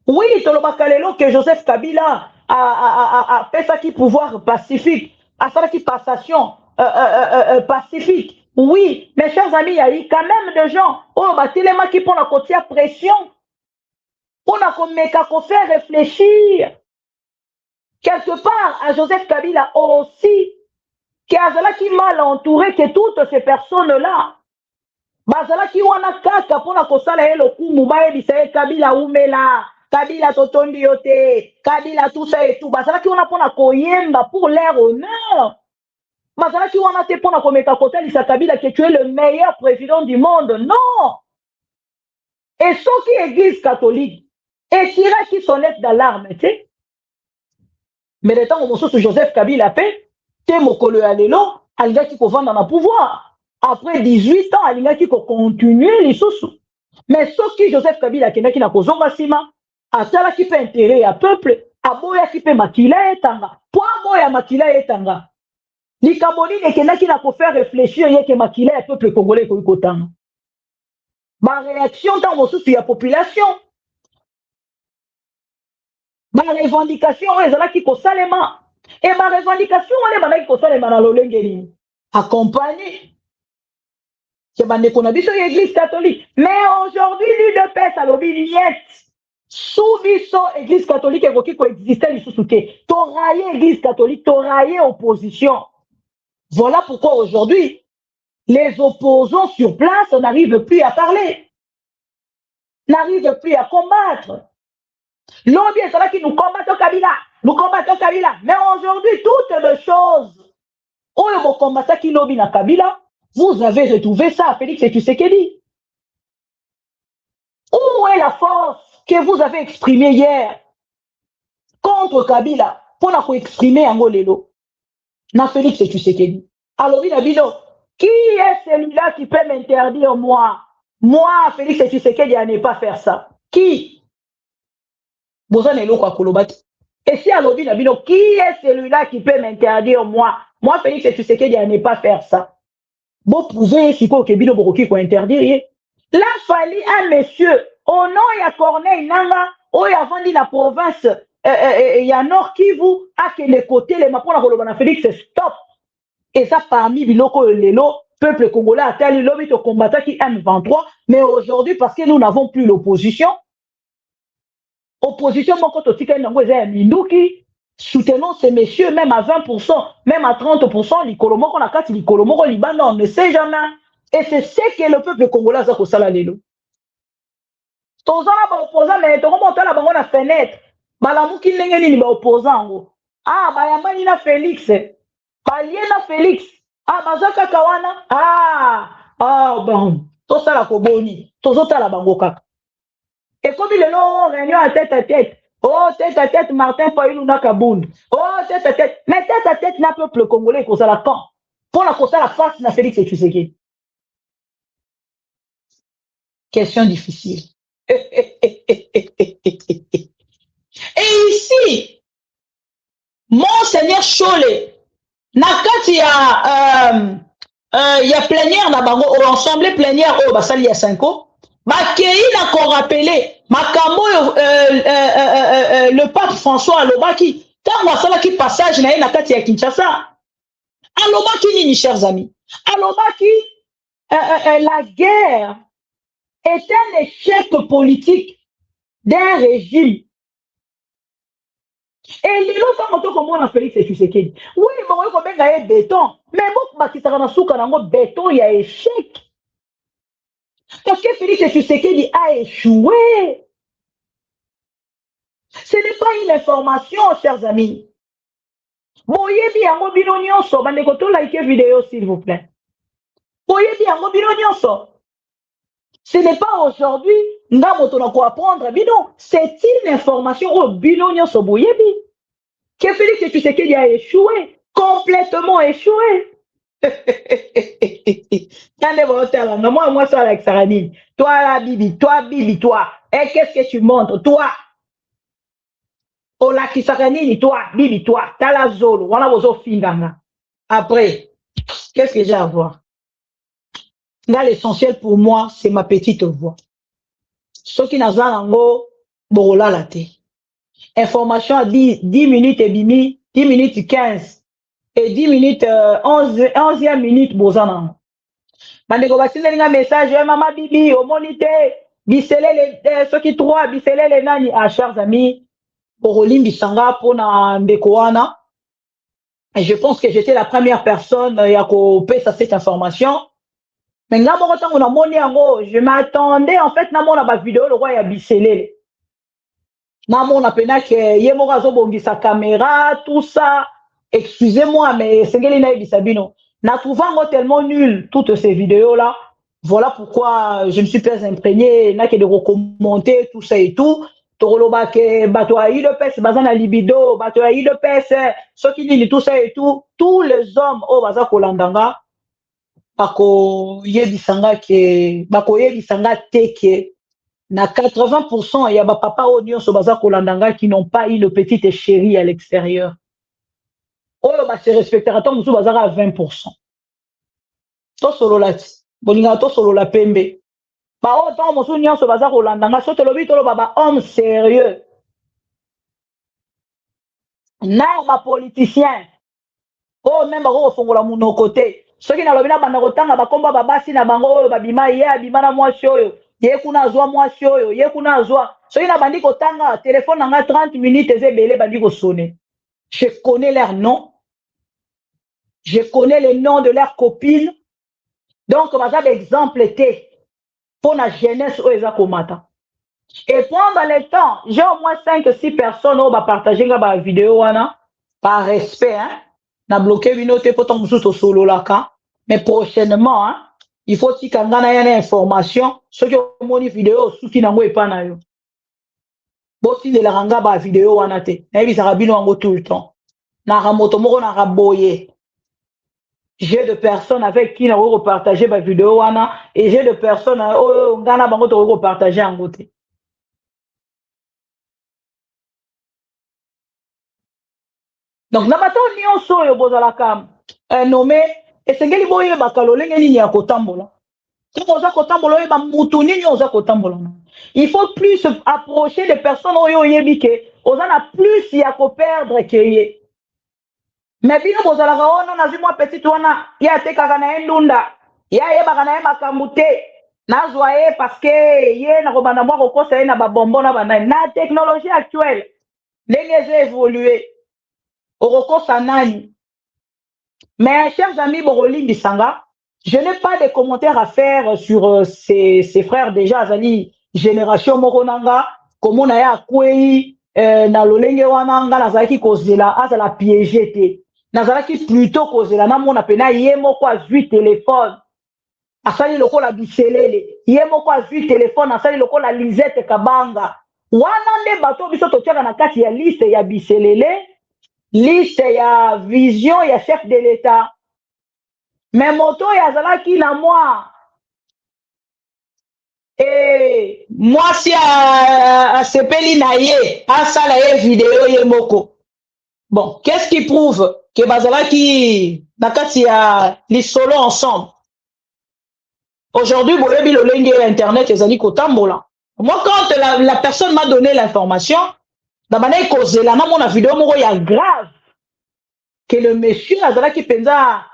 Oui, tolobaka lelo que Joseph Kabila a fait ça qui pouvoir pacifique, a fait ça qui passation pacifique. Oui, mes chers amis, il y a eu quand même des gens oh batelema qui pour la côté pression. On a comme faire réfléchir quelque part à Joseph Kabila aussi, qui a qui mal entouré que toutes ces personnes-là. Bazala qui wana kaka pour la kosala le coup mubaye bisaye Kabila umela, Kabila totondi yote, Kabila tout ça et tout. Bazala qui wana pour la koyemba pour leur honneur. Bazala qui wana te pour la komeka kota lisa Kabila que tu es le meilleur président du monde. Non. Et ceux qui église catholique et tira qui sonnette d'alarme, tu sais. Mais le temps où monsieur Joseph Kabila paix, te mokolo alelo, alga qui vendre dans le pouvoir. Après 18 ans, alga qui continuer les sous. Mais sauf que Joseph Kabila qui n'a kozonga sima, atala qui peut intérêt à peuple, aboya qui peut makila etanga, pour aboya makila etanga. Li kaboni ne qui n'a pas faire réfléchir yé que makila et peuple congolais ko kotanga. Ma réaction dans mon souci la population. Ma revendication est là qui kosalema. Et ma revendication est là qui kosalema na lolengeli. Accompagné. C'est bande qu'on a dit sur l'église catholique. Mais aujourd'hui, l'UDPS a lobby niet. Sous biso église catholique et qui coexistait les sous-souké. T'oraillé église catholique, t'oraillé opposition. Voilà pourquoi aujourd'hui, les opposants sur place n'arrivent plus à parler. N'arrivent plus à combattre. Lobby est là qui nous combattent au Kabila. Nous combattons Kabila. Mais aujourd'hui, toutes les choses. Où est mon combattant qui lobby na Kabila? Vous avez retrouvé ça, Félix Tshisekedi. Où est la force que vous avez exprimée hier contre Kabila pour exprimer en Golelo? Na Félix Tshisekedi. Alors, Bino, qui est celui-là qui peut m'interdire moi? Moi, Félix Tshisekedi, à ne pas faire ça. Qui? Et si alors, Bino, qui est celui-là qui peut m'interdire moi? Moi, Félix Tshisekedi, à ne pas faire ça. Vous pouvez, si vous avez interdire. Là, fallait un monsieur, au nom, il y a Corneille Nanga, où il y a vendu la province, il y a Nord Kivu, à quel côté, les mapons, la Félix, stop. Et ça, parmi Biloko et Lelo, peuple congolais a tel lobby de combattant qui M23, mais aujourd'hui, parce que nous n'avons plus l'opposition, opposition, mon côté, aussi, Minduki, soutenons ces messieurs, même à 20%, même à 30%, l'Ikolomo, qu'on a quatre, l'Ikolomo, Liban, on ne sait jamais. Et c'est ce que le peuple congolais a fait ça, Lelo. Tous les opposants, mais tu remontes là, on a fenêtre. Balamouki n'engeni ni opposant. Ah, bayamani na Félix. Baliena Félix. Ah, bazaka kawana. Bon. Tout ça la koboni. Tout ça la bangoka. Et comme il est là, réunion à tête. Oh, tête à tête, Martin Fayulu na Kaboun. Oh, tête à tête. Mais tête à tête, n'a peuple congolais qu'on la quand. Pour la cosa la face na Félix et Tshisekedi. Question difficile. Et ici, Monseigneur Cholé, nakati il y a plénière na bango, ou l'ensemble plénière au basali ya 5 ans. Bakei n'a qu'on rappelé, makambo le pape François Alobaki, tant wasala qui passage na nakati ya Kinshasa. Alobaki nini, chers amis? Alobaki la guerre est un échec politique d'un régime. Et les autres sont comme moi, Félix Tshisekedi. Oui, mais on va gagner béton. Mais moi, je vais béton, il y a échec. Parce que Félix Tshisekedi a échoué. Ce n'est pas une information, chers amis. Boyebi yango bino nyonso, bandeko to like vidéo s'il vous plaît. Boyebi yango bino nyonso. Ce n'est pas aujourd'hui, nga moto na ko apprendre bino, c'est une information au bino nyonso boyebi. Que Félix Tshisekedi a échoué, complètement échoué. Moi, ça avec Saranine. Toi, la Bibi, toi. Et qu'est-ce que tu montres, toi? Ola qui Saranine, toi, Bibi, toi. T'as la zolo, on a vos finganga. Après, qu'est-ce que j'ai à voir? Là, l'essentiel pour moi, c'est ma petite voix. Ce qui n'a pas borola la té. Information à 10 minutes et demi, 10 minutes 15. Et 10 minutes, 11e minute, bozana. Bandeko basile nga message, maman Bibi, au monité, bisele les, ceux qui trois, bisele les nani, ah, chers amis, Borolim Bisanga, pour na Mbekoana. Et je pense que j'étais la première personne, à couper cette information. Mais nga morotan, on a moni ango, je m'attendais, en fait, na mona ba vidéo, le roi ya bisele. Na mona pena que yemorazo bongi sa caméra, tout ça. Excusez-moi, mais c'est Bisabino. N'a trouvé tellement nul toutes ces vidéos-là. Voilà pourquoi je me suis pas imprégné, n'a que de recommander tout ça et tout. Toroloba ke batoaï de pes, bazana libido, batoaï de pes, ceux qui disent tout ça et tout. Tous les hommes au baza kolandanga, bako yebisanga ke, bako yebisanga teke. Na 80%, il y a ba papa oignon so baza kolandanga qui n'ont pas eu une petite chérie à l'extérieur. Oh, bah, c'est respectera ton moussou bazar à 20%. To solo la bolinga to solo la pembe. Bah, oh, ton moussou nyan so bazar olandanga, so te lobi to lo baba homme sérieux. Na ma politicien. Oh, même bako fongola muno côté. Ceux qui na lobi na bana kotanga bakomba babasi na bango babima ye abima na mwasi oyo. Ye kuna azwa mwasi oyo, ye kuna azwa. Ceux qui na bandi kotanga téléphone nanga 30 minutes ezebele bandi ko sonner. Je connais leurs noms. Je connais les noms de leurs copines. Donc, par exemple, était pour la jeunesse où ils ont matin. Et pendant le temps, j'ai au moins 5-6 personnes qui ont partagé la vidéo par respect. Hein, n'a bloqué une autre pour ton solo là. Mais prochainement, hein, il faut que tu aies une information. Ceux qui ont mon vidéo, ceux qui n'ont pas na yo. Bon, si les ranga ba vidéo wana te, na bi sarabino ngo tout le temps. Na ramoto moko na raboye. J'ai de personnes avec qui nous repartager ma vidéo et j'ai de personnes au Ghana bango to repartager en côté. Donc na bato nyonso yo bozala kam nommé et sengeli boye bakalole ngeni ya kotambola. Quand oza kotambola ba mutu nini oza kotambola. Il faut plus se approcher des personnes oyo yebike, oza na plus ya ko perdre que ye. Mais bino bozalaka ono na zimwa petite wana ya tekaka na endunda ya yebaka na ye makambo te nazwa ye parce que ye na kobanda mwa kokosa ye na babombo na banani na technologie actuelle ndenge eza évolué okokosa nani. Mais chers amis Borolim Bisanga, je n'ai pas de commentaires à faire sur ces frères déjà azali génération mokonanga comme na ya kwei na lolenge wana nga nazalaki kozela azala piégé te. Nazalaki plutôt kozela na mona pena ye moko azwi téléphone asali lokola biselele ye moko azwi téléphone asali lokola Lisette Kabanga wana nde bato biso totiaka na kati ya liste ya biselele liste ya vision ya chef de l'état. Mais moto ya zalaki na moi et moi si a sepeli na ye asala ye vidéo ye moko. Bon, qu'est-ce qui prouve que bazalaki nakati ya lisolo ensemble? Aujourd'hui, boyebi le lenge internet ezali kotambola. Moi quand la personne m'a donné l'information, na bana kozela na mona vidéo moko ya grave que le monsieur azalaki penza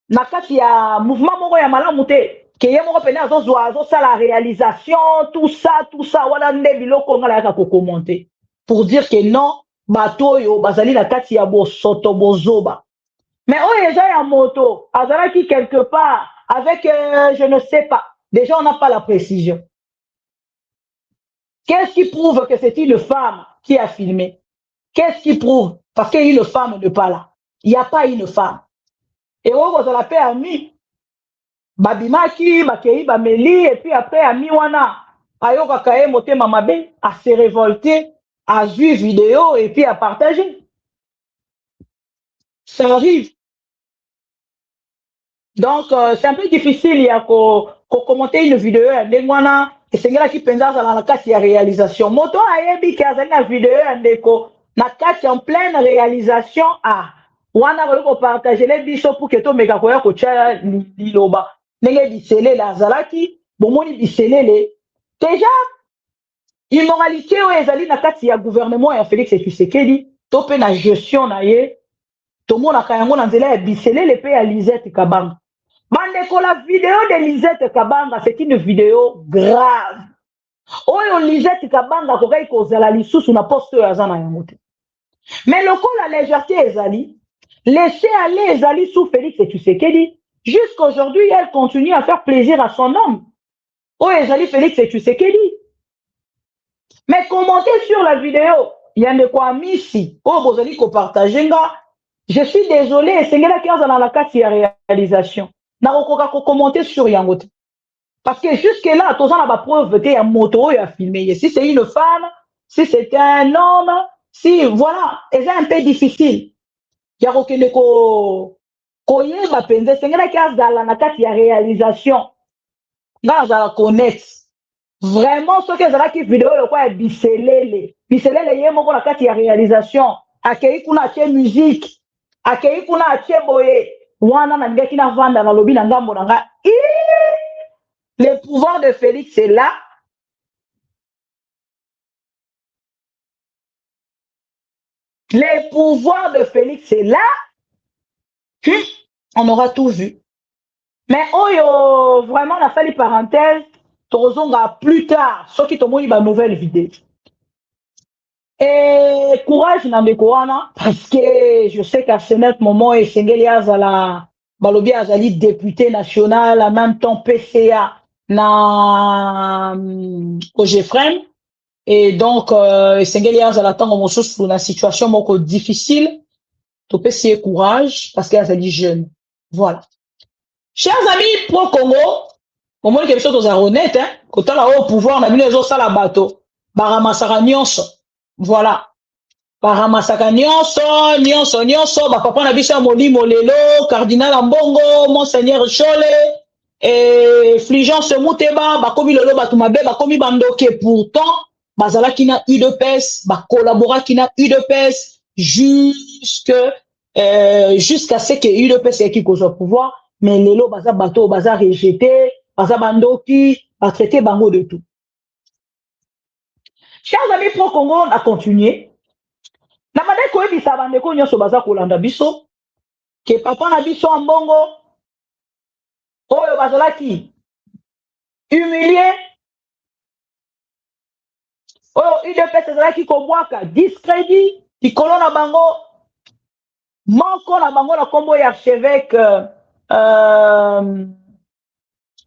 nakati ya mouvement moko ya malamu te que ye moko penza azo sala réalisation tout ça wala nde biloko ngala ya ko commenter pour dire que non bato yo bazali la kati ya bosoto bozoba. Mais oyo eza ya moto azalaki quelque part avec je ne sais pas Déjà, on n'a pas la précision. Qu'est-ce qui prouve que c'est une femme qui a filmé? Qu'est-ce qui prouve? Parce qu'une femme n'est pas là. Il n'y a pas une femme. Et on vous a permis. Babimaki, Bakei, Bameli, et puis après, Ami Wana, Ayoka Kae, Mote Mamabe, à se révolter, à jouer vidéo et puis à partager. Ça arrive. Donc, c'est un peu difficile, il y a qu'à commenter une vidéo, et c'est là qui pense dans la case de réalisation. Moto ayebi qui a une vidéo, na case en pleine réalisation, wana ko partager les biso pour que to meka koya ko tcha liloba. Nenge bisele la zalaki, bomoni bisele le. Déjà, immoralité o ezali na kati ya gouvernement ya Félix Tshisekedi, to pe na gestion na ye, to mona kayango na nzela ya bisele le pe ya Lisette Kabanga. Bandeko, la vidéo de Lisette Kabanga, c'est une vidéo grave. Oyo Lisette Kabanga kokai kozala lisusu na poste oyo aza na yango te. Mais lokola la légèreté ezali, laissez aller ezali sous Félix Tshisekedi, jusqu'aujourd'hui elle continue à faire plaisir à son homme. Oyo ezali Félix Tshisekedi. Mais commentez sur la vidéo, il y a de quoi misi, oyo bozali ko partager nga. Je suis désolé, c'est ngela ki azala na kati ya réalisation. Na ko commenter sur yango te. Parce que jusque-là, tous on a pas preuve que y a moto a filmé. Si c'est une femme, si c'est un homme, si voilà, c'est un peu difficile. Il y a aucune koye ba penze, c'est ngela ki azala na kati ya réalisation. Nga azala connaître. Vraiment ce que azala ki vidéo le quoi biselele. Biselele ye moko na kati ya réalisation. Akei kuna che musique. Akei kuna che boye. Wana na ngeki na vanda na lobi na ngambo na nga. Le pouvoir de Félix est là. Le pouvoir de Félix est là. On aura tout vu. Mais oh, vraiment, on a fait les parenthèses. Tozonga plus tard. Ce qui tombe une nouvelle vidéo. Et courage Nambekoana, parce que je sais qu'à ce moment, Sengeli Azala, Balobi Azali député national, en même temps PCA na Ogefrem. Et donc, Sengeli Azala tant qu'on se trouve dans une situation beaucoup difficile, tu peux essayer courage, parce qu'il Azali jeune. Voilà. Chers amis pro-Congo, au moins quelque chose honnête, hein, quand on a au pouvoir, on a mis les autres à la bateau. Baramasara Nyonso. Voilà. Baramasaka nyonso, papa na biso molimo lelo, cardinal Ambongo, monseigneur Chole, et Fulgence Muteba, bakomi lelo batumabe, bakomi bandoke, pourtant, bazala qui na UDPS, collabora qui na UDPS, jusqu'à ce que UDPS ait qui cause au pouvoir, mais lelo baza bato, baza rejeté, baza bandoki, ba traité bango de tout. Chers amis pro-Congo, on a continué. Na mane ko ebisa bandeko nyonso baza kolanda biso ke papa na biso Ambongo oyo bazalaki humilié oyo UDPS ezalaki kobwaka discrédit likolo na bango moko na bango na kombo ya archevêque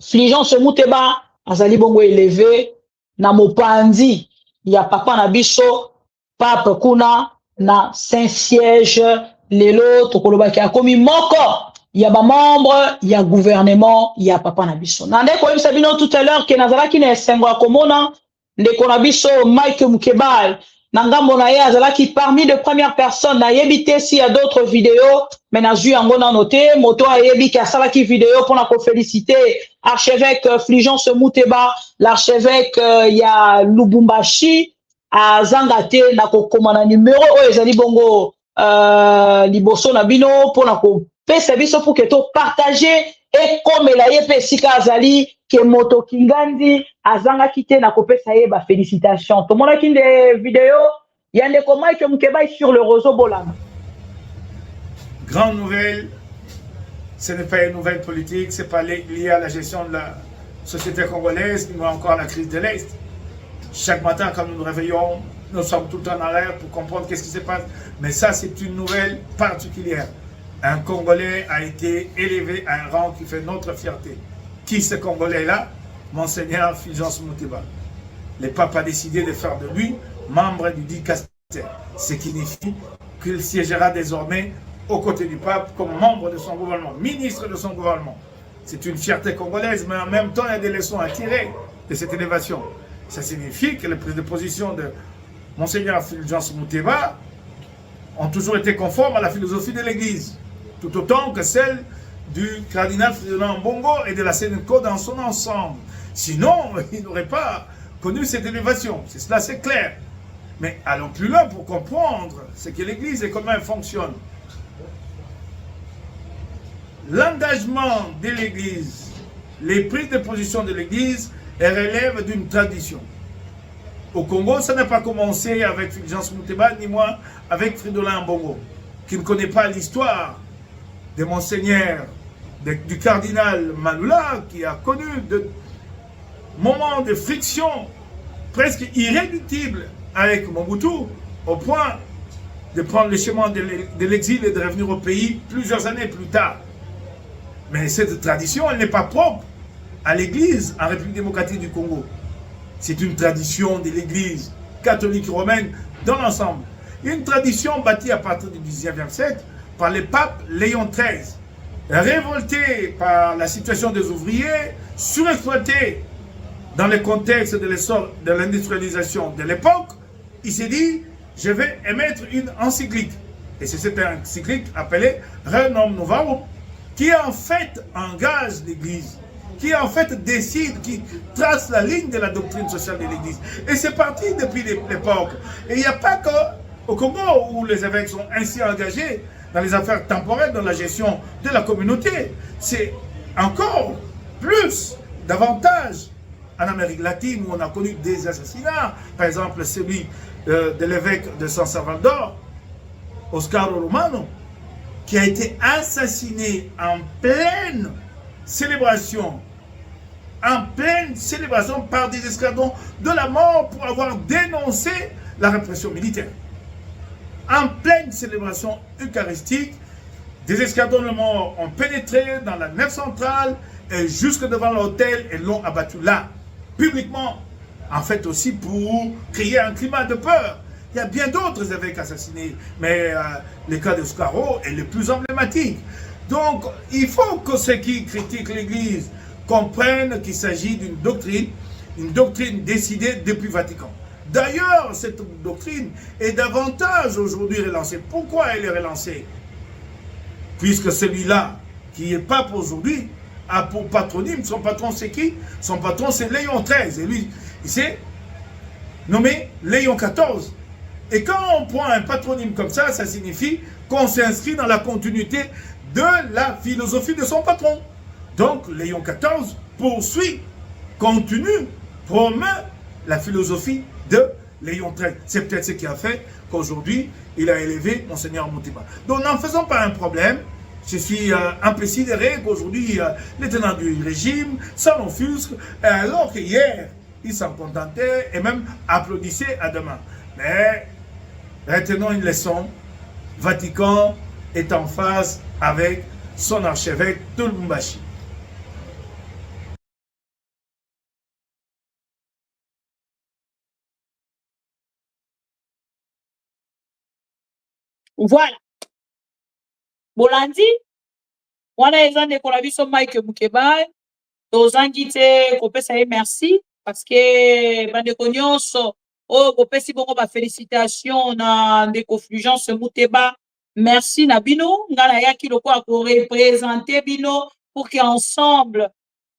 Fulgence Muteba azali bongo élevé na mopanzi ya papa na biso pape kuna na Saint-Siège lelo tokolobaki akomi moko ya ba membre ya gouvernement ya papa na biso na ndeko yebisa bino tout à l'heure ke nazalaki na esengo ya komona ndeko na biso Mike Mukebal na ngambo na ye azalaki parmi de premières personnes na yebite si ya d'autres vidéos mais na zui yango na noté moto ayebi ki asalaki vidéo pour na ko féliciter archevêque Fulgence Muteba l'archevêque ya Lubumbashi a zangate na kokoma na numéro oyo ezali bongo liboso na bino pour na ko pesa biso pour que to partager et comme la ye sika azali ke moto kingandi azangaki te na ko pesa ye ba félicitations to mona ki de vidéo ya ndeko Mike Mukeba sur le réseau Bolama. Grande nouvelle, ce n'est pas une nouvelle politique, c'est pas lié à la gestion de la société congolaise, ni encore à la crise de l'Est. Chaque matin, quand nous nous réveillons, nous sommes tout le temps en arrière pour comprendre qu'est-ce qui se passe. Mais ça, c'est une nouvelle particulière. Un Congolais a été élevé à un rang qui fait notre fierté. Qui ce Congolais-là? Monseigneur Fulgence Moutéba. Le pape a décidé de faire de lui membre du dicaster, ce qui signifie qu'il siégera désormais aux côtés du pape comme membre de son gouvernement, ministre de son gouvernement. C'est une fierté congolaise, mais en même temps, il y a des leçons à tirer de cette élévation. Ça signifie que les prises de position de Monseigneur Fulgence Moutéba ont toujours été conformes à la philosophie de l'Église, tout autant que celle du cardinal Fridolin Mbongo et de la Sénéco dans son ensemble. Sinon, il n'aurait pas connu cette élévation. Cela, c'est clair. Mais allons plus loin pour comprendre ce que l'Église et comment elle fonctionne. L'engagement de l'Église, les prises de position de l'Église, relèvent d'une tradition. Au Congo, ça n'a pas commencé avec Fulgence Moutéba, ni moi avec Fridolin Mbongo, qui ne connaît pas l'histoire de Monseigneur, du cardinal Malula, qui a connu de moments de friction presque irréductibles avec Mobutu, au point de prendre le chemin de l'exil et de revenir au pays plusieurs années plus tard. Mais cette tradition, elle n'est pas propre à l'Église en République démocratique du Congo. C'est une tradition de l'Église catholique romaine dans l'ensemble. Une tradition bâtie à partir du XIXe siècle par le pape Léon XIII. Révolté par la situation des ouvriers, surexploité dans le contexte de l'essor de l'industrialisation de l'époque, il s'est dit, je vais émettre une encyclique. Et c'est cette encyclique appelée Rerum Novarum, qui en fait engage l'Église, qui en fait décide, qui trace la ligne de la doctrine sociale de l'Église. Et c'est parti depuis l'époque. Et il n'y a pas qu'au Congo où les évêques sont ainsi engagés dans les affaires temporelles, dans la gestion de la communauté. C'est encore plus, davantage, en Amérique latine où on a connu des assassinats. Par exemple, celui de l'évêque de San Salvador, Oscar Romano, qui a été assassiné en pleine célébration par des escadrons de la mort pour avoir dénoncé la répression militaire. En pleine célébration eucharistique, des escadrons de mort ont pénétré dans la nef centrale et jusque devant l'hôtel et l'ont abattu là, publiquement, en fait aussi pour créer un climat de peur. Il y a bien d'autres évêques assassinés, mais le cas d'Oscaro est le plus emblématique. Donc, il faut que ceux qui critiquent l'Église comprennent qu'il s'agit d'une doctrine décidée depuis Vatican. D'ailleurs, cette doctrine est davantage aujourd'hui relancée. Pourquoi elle est relancée? Puisque celui-là, qui est pape aujourd'hui, a pour patronyme, son patron c'est qui? Son patron c'est Léon XIII. Et lui, il s'est nommé Léon XIV. Et quand on prend un patronyme comme ça, ça signifie qu'on s'inscrit dans la continuité de la philosophie de son patron. Donc, Léon XIV poursuit, continue, promeut la philosophie de Léon XIII. C'est peut-être ce qui a fait qu'aujourd'hui, il a élevé Monseigneur Moutéba. Donc, n'en faisons pas un problème. Je suis un peu sidéré qu'aujourd'hui, les tenants du régime s'en offusquent, alors qu'hier, ils s'en contentaient et même applaudissaient à demain. Mais retenons une leçon. Vatican est en phase avec son archevêque de Lubumbashi. Voilà. Bolandi, wana eza ndeko na biso Mike Mukeba, tozangi te kopesa ye merci parce que bandeko nyonso oyo kopesi bongo ba félicitations na ndeko Fulgence Moutéba. Merci na bino, ngana yaki lokola ko représenter bino pour que ensemble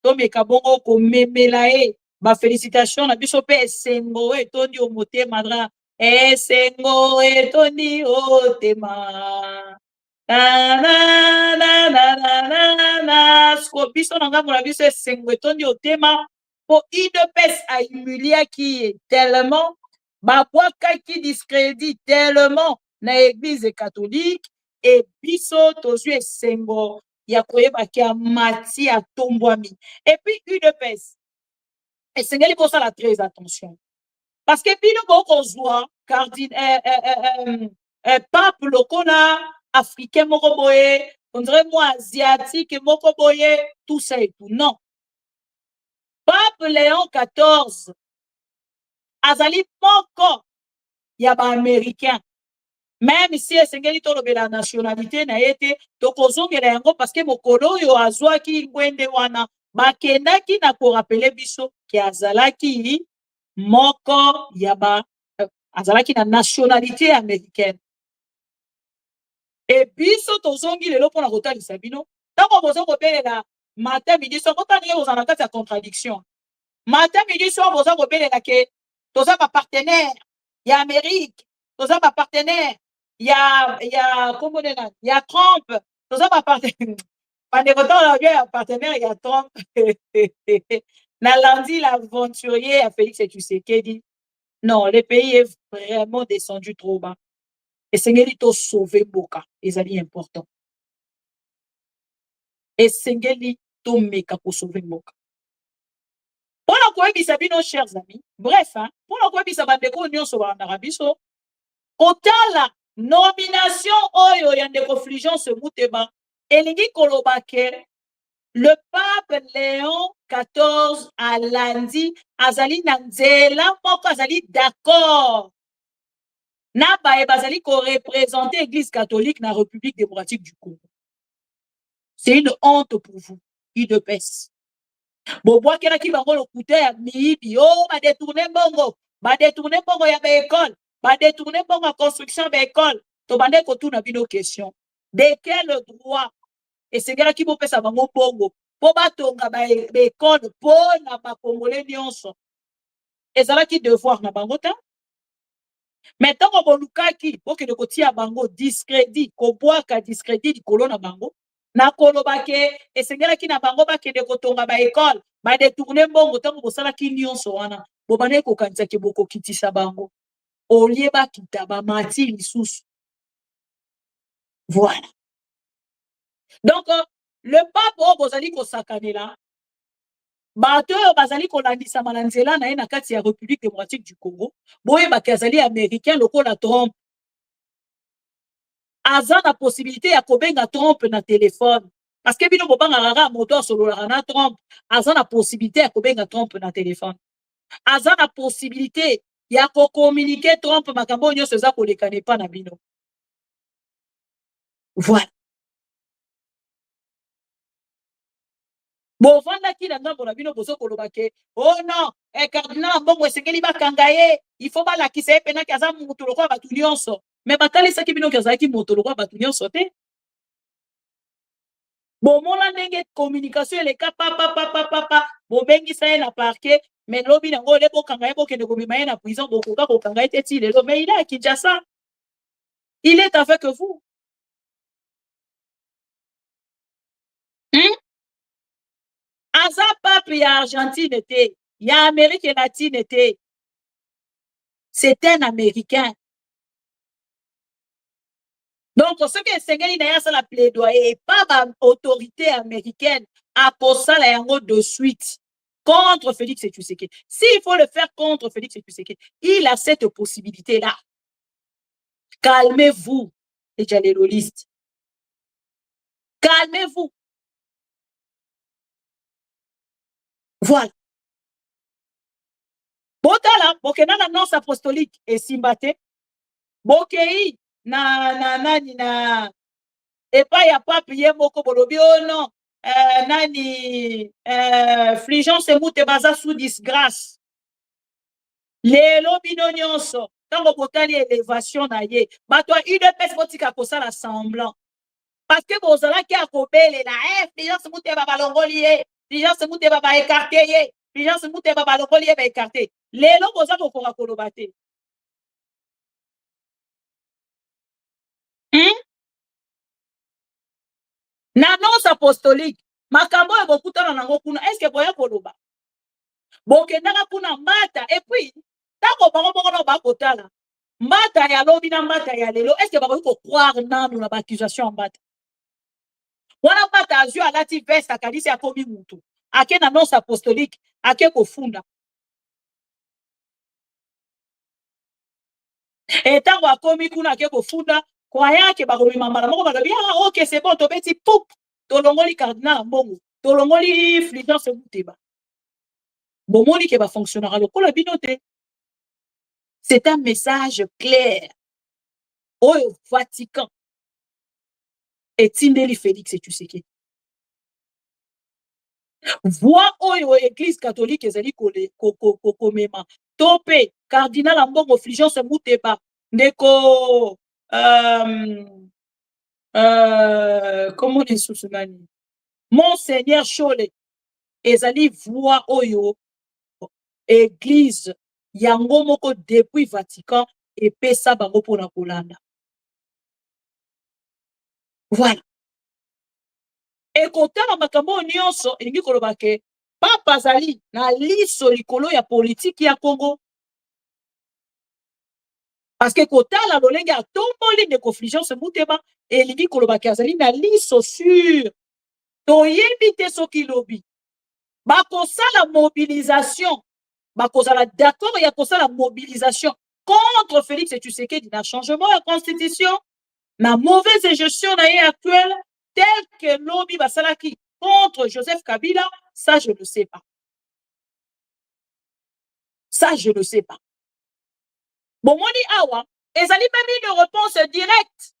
tomeka bongo ko memela e ba félicitations na biso pe esengo etondi o motema dra esengo etondi o tema. Na na na na na na na sko biso na ngambo na biso esengo etondi o tema po IDPS a humilié qui tellement babwaka qui discrédit tellement na église catholique et biso tozwi esengo ya koyeba ki amati atombwami et puis UDPS esengeli kosala très attention parce que bino bokozwa pape lokola africain moko boye on dirait moi asiatique moko boye tout ça et tout non Pape Léon XIV azali moko ya ba américain. Même si esengeli tolobela nationalité na yete tokozongela yango parce que mokolo yo azwaki ngwende wana bakendaki na korapele biso ki azalaki moko ya ba azalaki na nationalité américaine. Et biso tozongi lelo pona kotalisa bino tango bozo kobelela matin midi soir kotani ye ozana kati ya contradiction. Matin midi soir bozo kobelela ke toza ba partenaire ya Amérique, toza ba partenaire ya comment dire ya Trump, toza ba partenaire bandeko tala ya partenaire ya Trump. Na lundi l'aventurier à Félix Tshisekedi. Non, le pays est vraiment descendu trop bas. Et Sengeli to sauver Boka, les amis importants. Et Sengeli to meka pour sauver Boka. Pour la quoi bisabino chers amis. Bref, hein, pour la quoi bisabandeko nyonso ba ndarabiso. Kotala nomination oyo ya ndeko Fulgence Muteba elingi kolobake le pape Léon XIV a lundi azali na nzela moko azali d'accord na baye bazali ko représenter l'église catholique na République démocratique du Congo. C'est une honte pour vous, UDPS. Boboa kera ki bango lokuta ya miibi oh ba détourner bongo ya ba école, ba détourner bongo construction ba école. To bande ko tuna bino question. De quel droit? Et c'est gars qui bo pesa bango bongo po batonga ba école po na ba congolais nyonso. Ezalaki devoir na bango ta. Maintenant, on va lukaki, pour que le côté à bango discrédit, qu'on boit qu'à discrédit du colon à bango. Na kolobake, et c'est là qui n'a bango ba que de kotonga ba école, ba détourner bongo, tant que ça la qui nyon soana, bobane ko kanza ki boko kiti sa bango. Au lieu ba kita ba mati lisous. Voilà. Donc, le pape au bozali ko sakane là. Bato bazali kolandisa mananzela na ye na kati ya République démocratique du Congo boye bakazali américain lokola Trump aza na possibilité ya kobenga Trump na téléphone parce que bino bobanga rara moto solola na Trump aza na possibilité ya kobenga Trump na téléphone aza na possibilité ya ko communiquer Trump makambo nyonso za kolekane pa na bino. Voilà. Bon, vanda qui la ngambo na bino bozo kolobake. Oh non, cardinal mbongo esengeli bakanga ye. Il faut ba la kise pena kaza mutu lokwa batu nyonso. Mais batali saki bino kaza ki mutu lokwa batu nyonso te. Bon, mona ndenge communication ele ka papa. Bon bengi sa na parquet, mais lobi na ngole bokanga ye bokende komima ye na prison bokoka kokanga ye teti lelo. Mais il est à Kinshasa. Il est avec vous. Aza pape ya Argentine était, ya Amérique latine était. C'est un Américain. Donc, ce que Sengeli n'a pas la plaidoyer et pas l'autorité américaine à poser la yango de suite contre Félix Tshisekedi. S'il faut le faire contre Félix Tshisekedi, il a cette possibilité-là. Calmez-vous, les dialoguistes. Calmez-vous. Voilà. Botala, bokena na nonce apostolique et simbate. Bokei na epa ya pape ye moko bolobi oh non Fulgence Muteba baza sous disgrâce. Lelo bino nyonso tango botali élévation na ye. Bato UDPS botika kosala semblant. Parce que bozalaki akobelela Fulgence Muteba balongoli ye. Fulgence Muteba ba écarté ye. Fulgence Muteba balongoli ye ba écarté. Lelo boza kokoka koloba te. N'annonce apostolique, makambo e bokutana nango kuna, est-ce que boya koloba? Bokendaka kuna mbata, et puis, tako bango na bakotala, mbata ya lobi na mbata ya lelo, est-ce que bako ko croire nanu na accusation mbata? Wana mbata azui alati veste akalisi akomi mutu, ake na annonce apostolique, ake kofunda. Et tango akomi kuna ake kofunda, croyant que bakomi mamala moko balobi ah OK c'est bon tobeti poup tolongoli cardinal mbongo tolongoli Fulgence Muteba bomoni ke ba fonctionnera lokola bino te. C'est un message clair. Au Vatican. Et Tindeli Félix et Tshisekedi. Voix oyo église catholique ezali komema. Topé cardinal Ambongo Fulgence Muteba ndeko comment on dit nani Monseigneur Chole ezali voix oyo église yango moko depuis Vatican et pesa bango pona kolanda. Voilà. Et kotala makambo nyonso elingi koloba ke papa azali na liso likolo ya politique ya Congo. Parce que kotala lolenge atomboli ndeko Fulgence Muteba elingi koloba ke azali na liso sur toyebi te soki lobi bakosala mobilisation bakozala d'accord ya kosala mobilisation contre Félix Tshisekedi na changement de constitution na mauvaise gestion na ye actuelle tel que lobi basalaki contre Joseph Kabila, ça je ne sais pas. Ça je ne sais pas. Bon moni awa ezali même une réponse directe.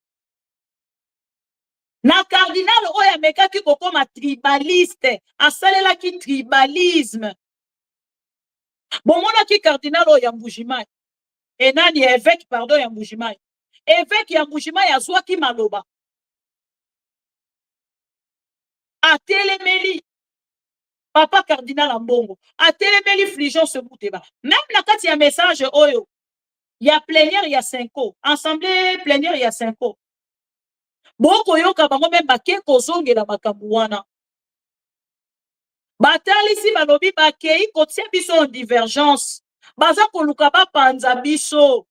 Na cardinal oya mekaki kokoma tribaliste, asalelaki tribalisme. Bon monaki cardinal oya Mbujimai. Et nani évêque pardon ya Mbujimai. Évêque ya Mbujimai azwaki maloba. Atelemeli papa cardinal Ambongo atelemeli Fulgence Muteba. Même la kati ya message oyo ya plénière ya 5 ans, assemblée plénière ya 5 ans. Boko yoka bango même bake kozongela makambo wana. Batalisi balobi bakei kotia biso en divergence. Baza koluka bapanza biso.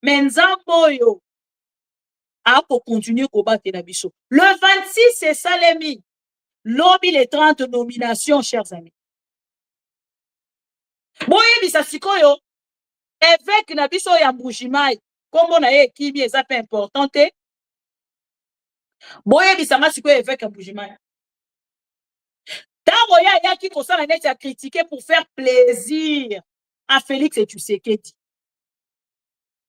Menzambo oyo ako continuer kobatela biso. Le 26 c'est Salemi. Lobby les 30 nominations, chers amis. Boye bisa sikoyo, évêque na biso ya Mbujimai, kombo na ye kimi eza pe importante. Boye bisa masikoyo évêque ya Mbujimai. Tango ya yaki kosala neti a critiquer pour faire plaisir à Félix Tshisekedi.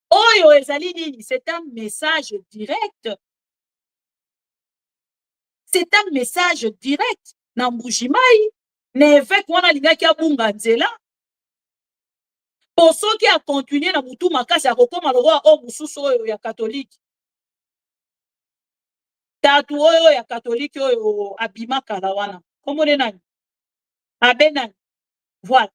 Oyo ezali nini, c'est un message direct. C'est un message direct. Na Mbujimai, na évêque wana lingaki abunga nzela. Pour ceux qui a continué na mutu makasi ya kokoma lokola o mususu oyo ya catholique. Tatu oyo ya catholique oyo abima kala wana. Komone nani? Abenani. Voilà.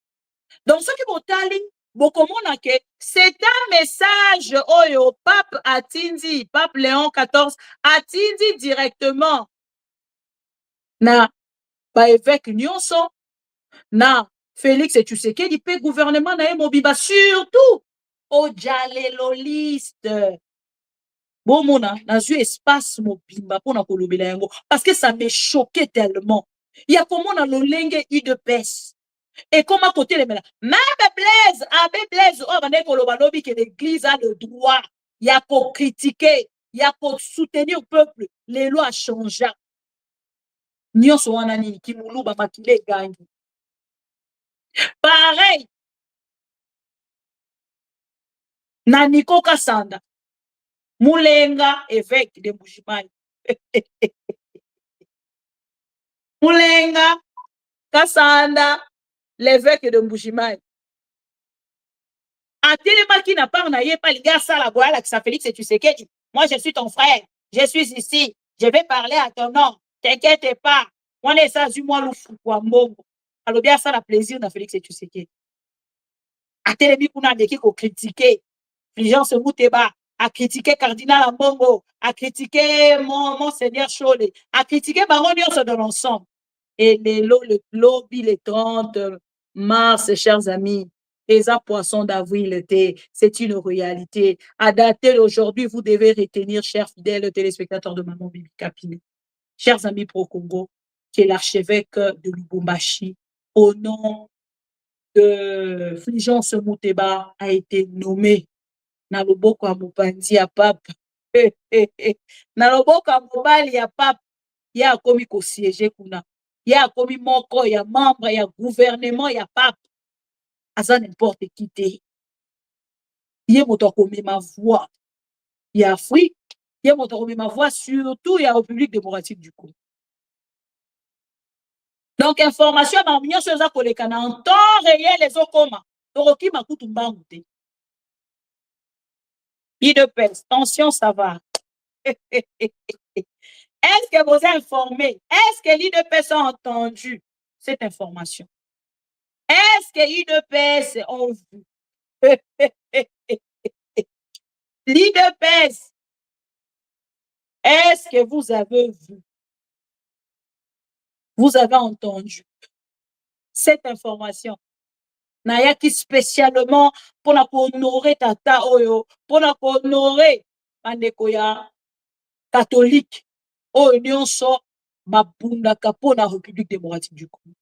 Donc ce qui botali, bokomona ke c'est un message oyo pape atindi, pape Léon XIV atindi directement na ba évêque nyonso na Félix Tshisekedi pe gouvernement na mobiba surtout au jaleloliste. Bon mona na zu espace mobimba pona kolobela yango parce que ça me choquait tellement. Il y a comment na lolenge UDPS. Et comment côté les mena même Blaise, abbé Blaise oh bane koloba lobi que l'église a le droit, il y a pour critiquer, il y a pour soutenir le peuple, les lois changent. Nyonso wana nini kimuluba makile gangi. Pareil. Naniko Kasanda. Mulenga évêque de Mbujimai. Mulenga Kasanda l'évêque de Mbujimai. Atelema qui n'a pas na ye pas les gars ça la boîte ça Félix Tshisekedi. Moi je suis ton frère. Je suis ici. Je vais parler à ton nom. T'inquiète pas. On est ça du moi le fou kwa mbongo. Alors bien ça la plaisir de Félix Tshisekedi. Atelemi kuna ndeki ko critiquer Fulgence Muteba, a critiqué cardinal Ambongo, a critiqué Monseigneur Chole, a critiqué Baron Nyonso dans l'ensemble. Et le lobby les 30 mars, chers amis, les poissons d'avril, c'est une réalité. À dater d'aujourd'hui, vous devez retenir, chers fidèles téléspectateurs de Maman Bibi Kapine, chers amis pro-Congo, qui est l'archevêque de Lubumbashi, au nom de Fulgence Muteba, a été nommé na loboko ya mopanzi ya pape. Na loboko ya mobali ya pape, ya akomi ko siéger kuna. Ya akomi moko ya membre ya gouvernement ya pape. aza n'importe qui te. Yé moto comme ma voix. Il y a Afrique, il y a moto comme ma voix, surtout il y a République démocratique du Congo. Donc, information, ma mignon, chose à coller en temps réel, les autres comme. Donc, qui m'a coûté un banc. IDPS, tension, ça va. Est-ce que vous êtes informés? Est-ce que l'IDPS a entendu cette information? Est-ce que l'IDPS ont vu? L'IDPS, est-ce que vous avez vu? Vous avez entendu cette information? Nayaki spécialement pour honorer Tata Oyo, pour honorer Manekoya catholique, Oyo so Mabunda Kapo na République démocratique du Congo.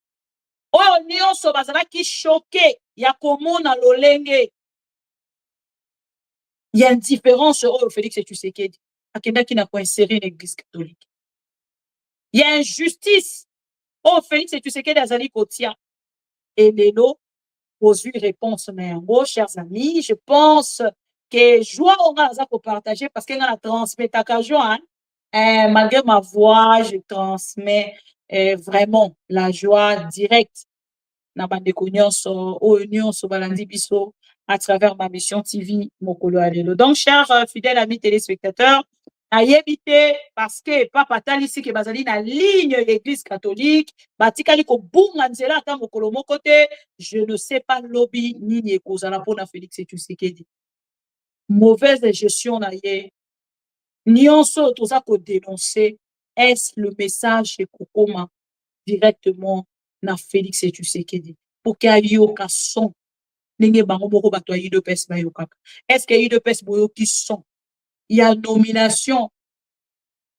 Oyo so bazala qui choqué, ya komona lolenge. Il y a une différence sur Félix Tshisekedi. Akenda qui n'a pas inséré l'église catholique. Il y a injustice. Oh, Félix Tshisekedi azali kotia. Et Lelo pose une réponse. Mais oh, chers amis, je pense que joie on a pour partager parce qu'elle a transmis ta joie. Malgré ma voix, je transmets vraiment la joie directe. Na bande konyonso, o nyonso balandi biso à travers ma mission TV Mokolo Alelo. Donc, chers fidèles amis téléspectateurs, à éviter parce que papa talisi que bazali na ligne l'église catholique, batikali ko bunga nzela ta mokolo mokote, je ne sais pas lobby ni ni kozala pona Félix Tshisekedi. Mauvaise gestion na ye. Nyonso toza ko dénoncer, est-ce le message de Kokoma directement na Félix Tshisekedi pour qu'il y ait aucun son. Est-ce qu'il y a eu de pes boyo qui sont? Il y a nomination.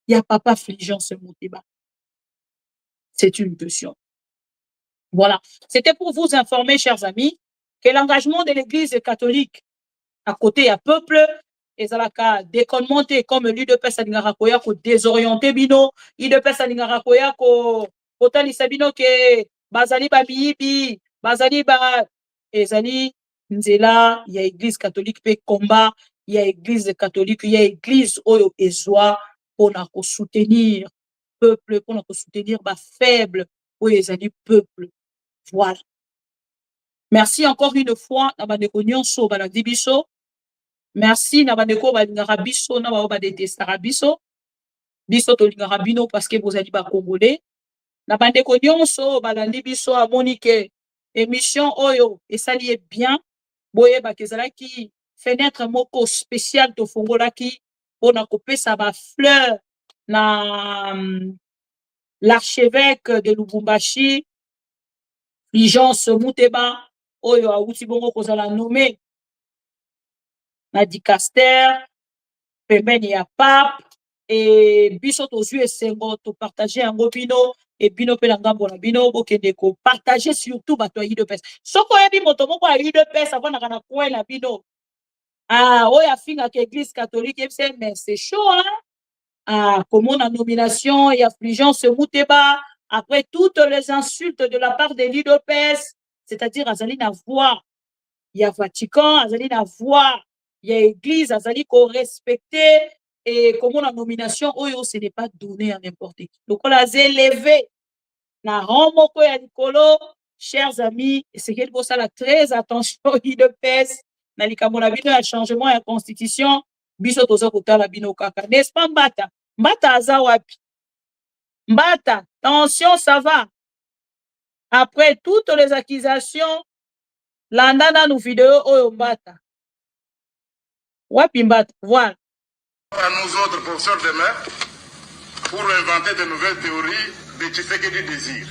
Il y a papa Fulgence Moutéba. C'est une question. Voilà. C'était pour vous informer, chers amis, que l'engagement de l'église catholique à côté à peuple, et ça l'a déconmonté comme l'UDPS Alingarakoya ko désorienté bino, l'UDPS Alingarakoya ko Talisa bino ke bazali ba bibi, bazali ba ezali nzela, il y a église catholique pe combat, il y a église catholique, il y a église oyo ezwa pour soutenir peuple, pour soutenir ba faible, oyo ezali peuple. Voilà. Merci encore une fois na bandeko nyonso balandi biso. Merci na bandeko balingaka biso na ba détestaka biso. Biso tolingaka bino parce que vous allez ba congolais. Na bandeko nyonso balandi biso amoni ke émission oyo esali bien boye bakezalaki fenêtre moko spécial to fongolaki pona kopesa ba fleur na l'archevêque de Lubumbashi Fulgence Moutéba oyo awuti bongo kozala nommé na dicaster pembeni ya pape et biso tozwi esengo to partager yango bino et bino pe na ngambo na bino bokende ko partager surtout bato ya UDPS. Soko yebi moto moko ya UDPS avant na kana koe na bino. Ah, oya finga ke église catholique ebse mais c'est chaud hein. Ah, comment la nomination et Fulgence Moutéba après toutes les insultes de la part de l'UDPS, c'est-à-dire azali na voix, il y a Vatican, azali na voix, il y a église, azali ko respecter. Et comment la nomination, oyo, ce n'est pas donné à n'importe qui. Donc, on a élevé la ramoko ya likolo, chers amis, c'est qu'il faut ça très attention, UDPS, na likambo na bino ya changement ya constitution, biso toza kotala bino kaka. N'est-ce pas Mbata? Mbata aza wapi? Mbata, tension, ça va. Après toutes les accusations, landana nous vidéo, oyo Mbata. Wapi Mbata, voilà. À nous autres professeurs de maths pour inventer de nouvelles théories de Tshisekedi désir.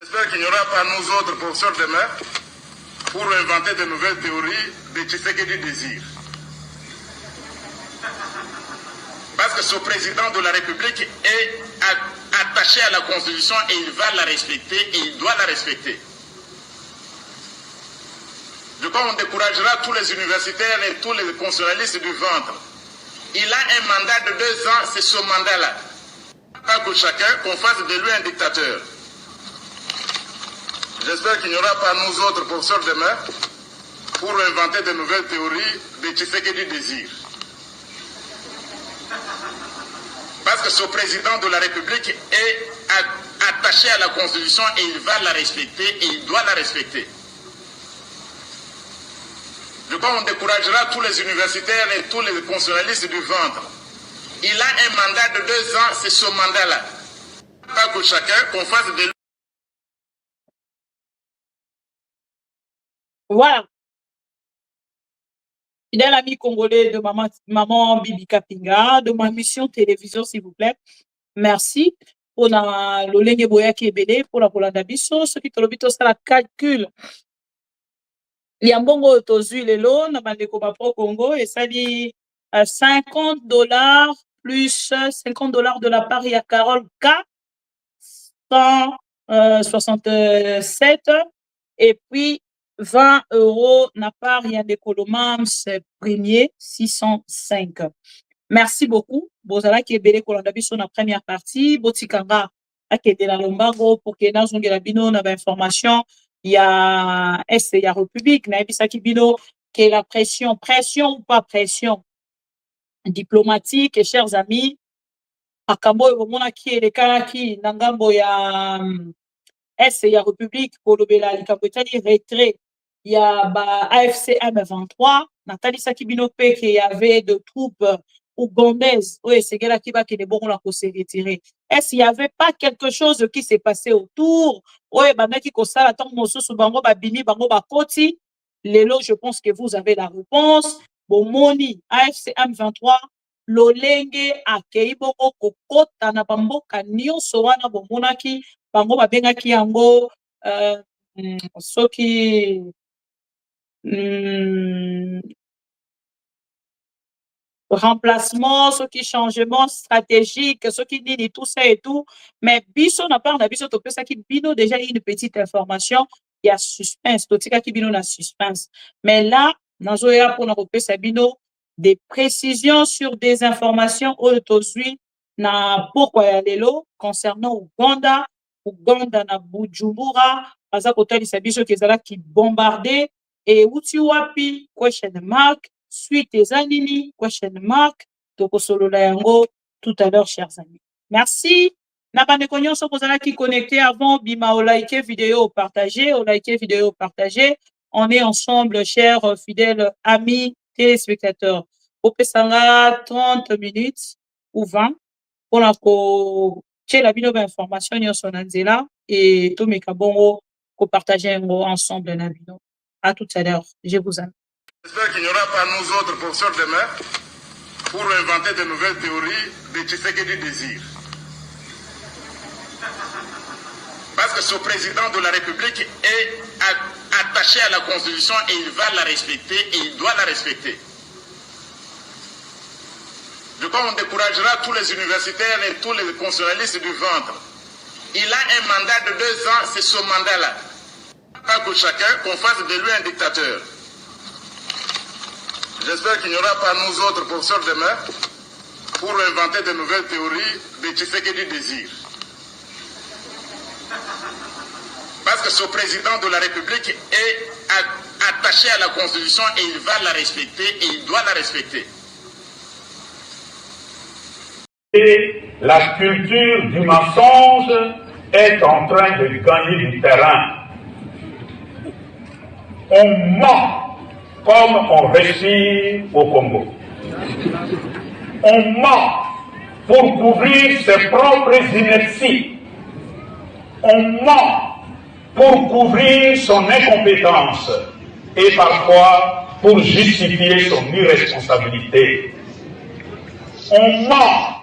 J'espère qu'il n'y aura pas nous autres professeurs de maths pour inventer de nouvelles théories de Tshisekedi désir. Parce que ce président de la République est attaché à la Constitution et il va la respecter et il doit la respecter. De quoi on découragera tous les universitaires et tous les constitutionnalistes du ventre. Il a un mandat de 2 ans, c'est ce mandat-là. Pas que chacun qu'on fasse de lui un dictateur. J'espère qu'il n'y aura pas nous autres professeurs demain pour inventer de nouvelles théories de Tshisekedi désir. Parce que ce président de la République est attaché à la Constitution et il va la respecter et il doit la respecter. Je crois qu'on découragera tous les universitaires et tous les constitutionnalistes du ventre. Il a un mandat de 2 ans, c'est ce mandat-là. Pas que chacun, qu'on fasse de... Voilà. Fidèle ami congolais de maman Bibi Kapinga, de ma mission télévision, s'il vous plaît. Merci. On a l'olenge boyaki ebele pour la Kolanda biso, ce qui te l'obito ça la calcul. Liambongo tozui lelo na bandeko ba pro Congo et ça dit $50 plus $50 de la part ya Carole K 167 et puis 20 € na part ya de Colomams premier 605. Merci beaucoup. Bozala qui ebele kolanda biso na première partie. Botikanga akede na lombango pour que na zongela bino na ba information. Il y a SCA République, na ebisaki bino que la pression ou pas pression diplomatique, et chers amis, akambo omona ki eleka ki na ngambo ya SCA République kolobela likambo etali retrait. Il y a AFC M23, Nathalie Sakibino Pe qui y avait de troupes ougandaises. Oui, c'est là qui va qui est bon là pour se retirer. Est-ce qu'il n'y avait pas quelque chose qui s'est passé autour? Oui, qui constate attends mosso sous bango babini bango bakoti. Lelo, je pense que vous avez la réponse. Bon moni AFC M23 lolenge akei bongo kokota na bamboka nyonso wana bomonaki bango babengaki yango soki remplacement, ce qui changement stratégique, ce qui dit tout ça et tout. Mais biso n'a pas biso to ça qui bino déjà une petite information, il y a suspense, to tika qui bino na suspense. Mais là, nazoya pour na kopesa bino des précisions sur des informations autosuivi na pourquoi ya lelo concernant Uganda na Bujumbura, aza kotalisa biso kezala qui bombardé et uti wapi question mark suite ezanini question mark tokosolola yango tout à l'heure chers amis. Merci. Na bandeko nyonso kozala qui connecté avant bima o like vidéo partager, on est ensemble chers fidèles amis téléspectateurs. Opesanga 30 minutes ou 20 pour la ko la bino ba information nyonso na nzela et to meka bongo ko partager ensemble na bino. À tout à l'heure. Je vous aime. J'espère qu'il n'y aura pas nous autres professeurs demain pour inventer de nouvelles théories de Tshisekedi désir. Parce que ce président de la République est attaché à la Constitution et il va la respecter et il doit la respecter. Je crois qu'on découragera tous les universitaires et tous les constitutionnalistes du ventre. Il a un mandat de 2 ans, c'est ce mandat-là. Pas que chacun, qu'on fasse de lui un dictateur. J'espère qu'il n'y aura pas nous autres professeurs demain pour inventer de nouvelles théories de Tshisekedi désir. Parce que ce président de la République est attaché à la Constitution et il va la respecter et il doit la respecter. Et la culture du mensonge est en train de gagner du terrain. On ment comme on respire au Congo. On ment pour couvrir ses propres inerties. On ment pour couvrir son incompétence et parfois pour justifier son irresponsabilité. On ment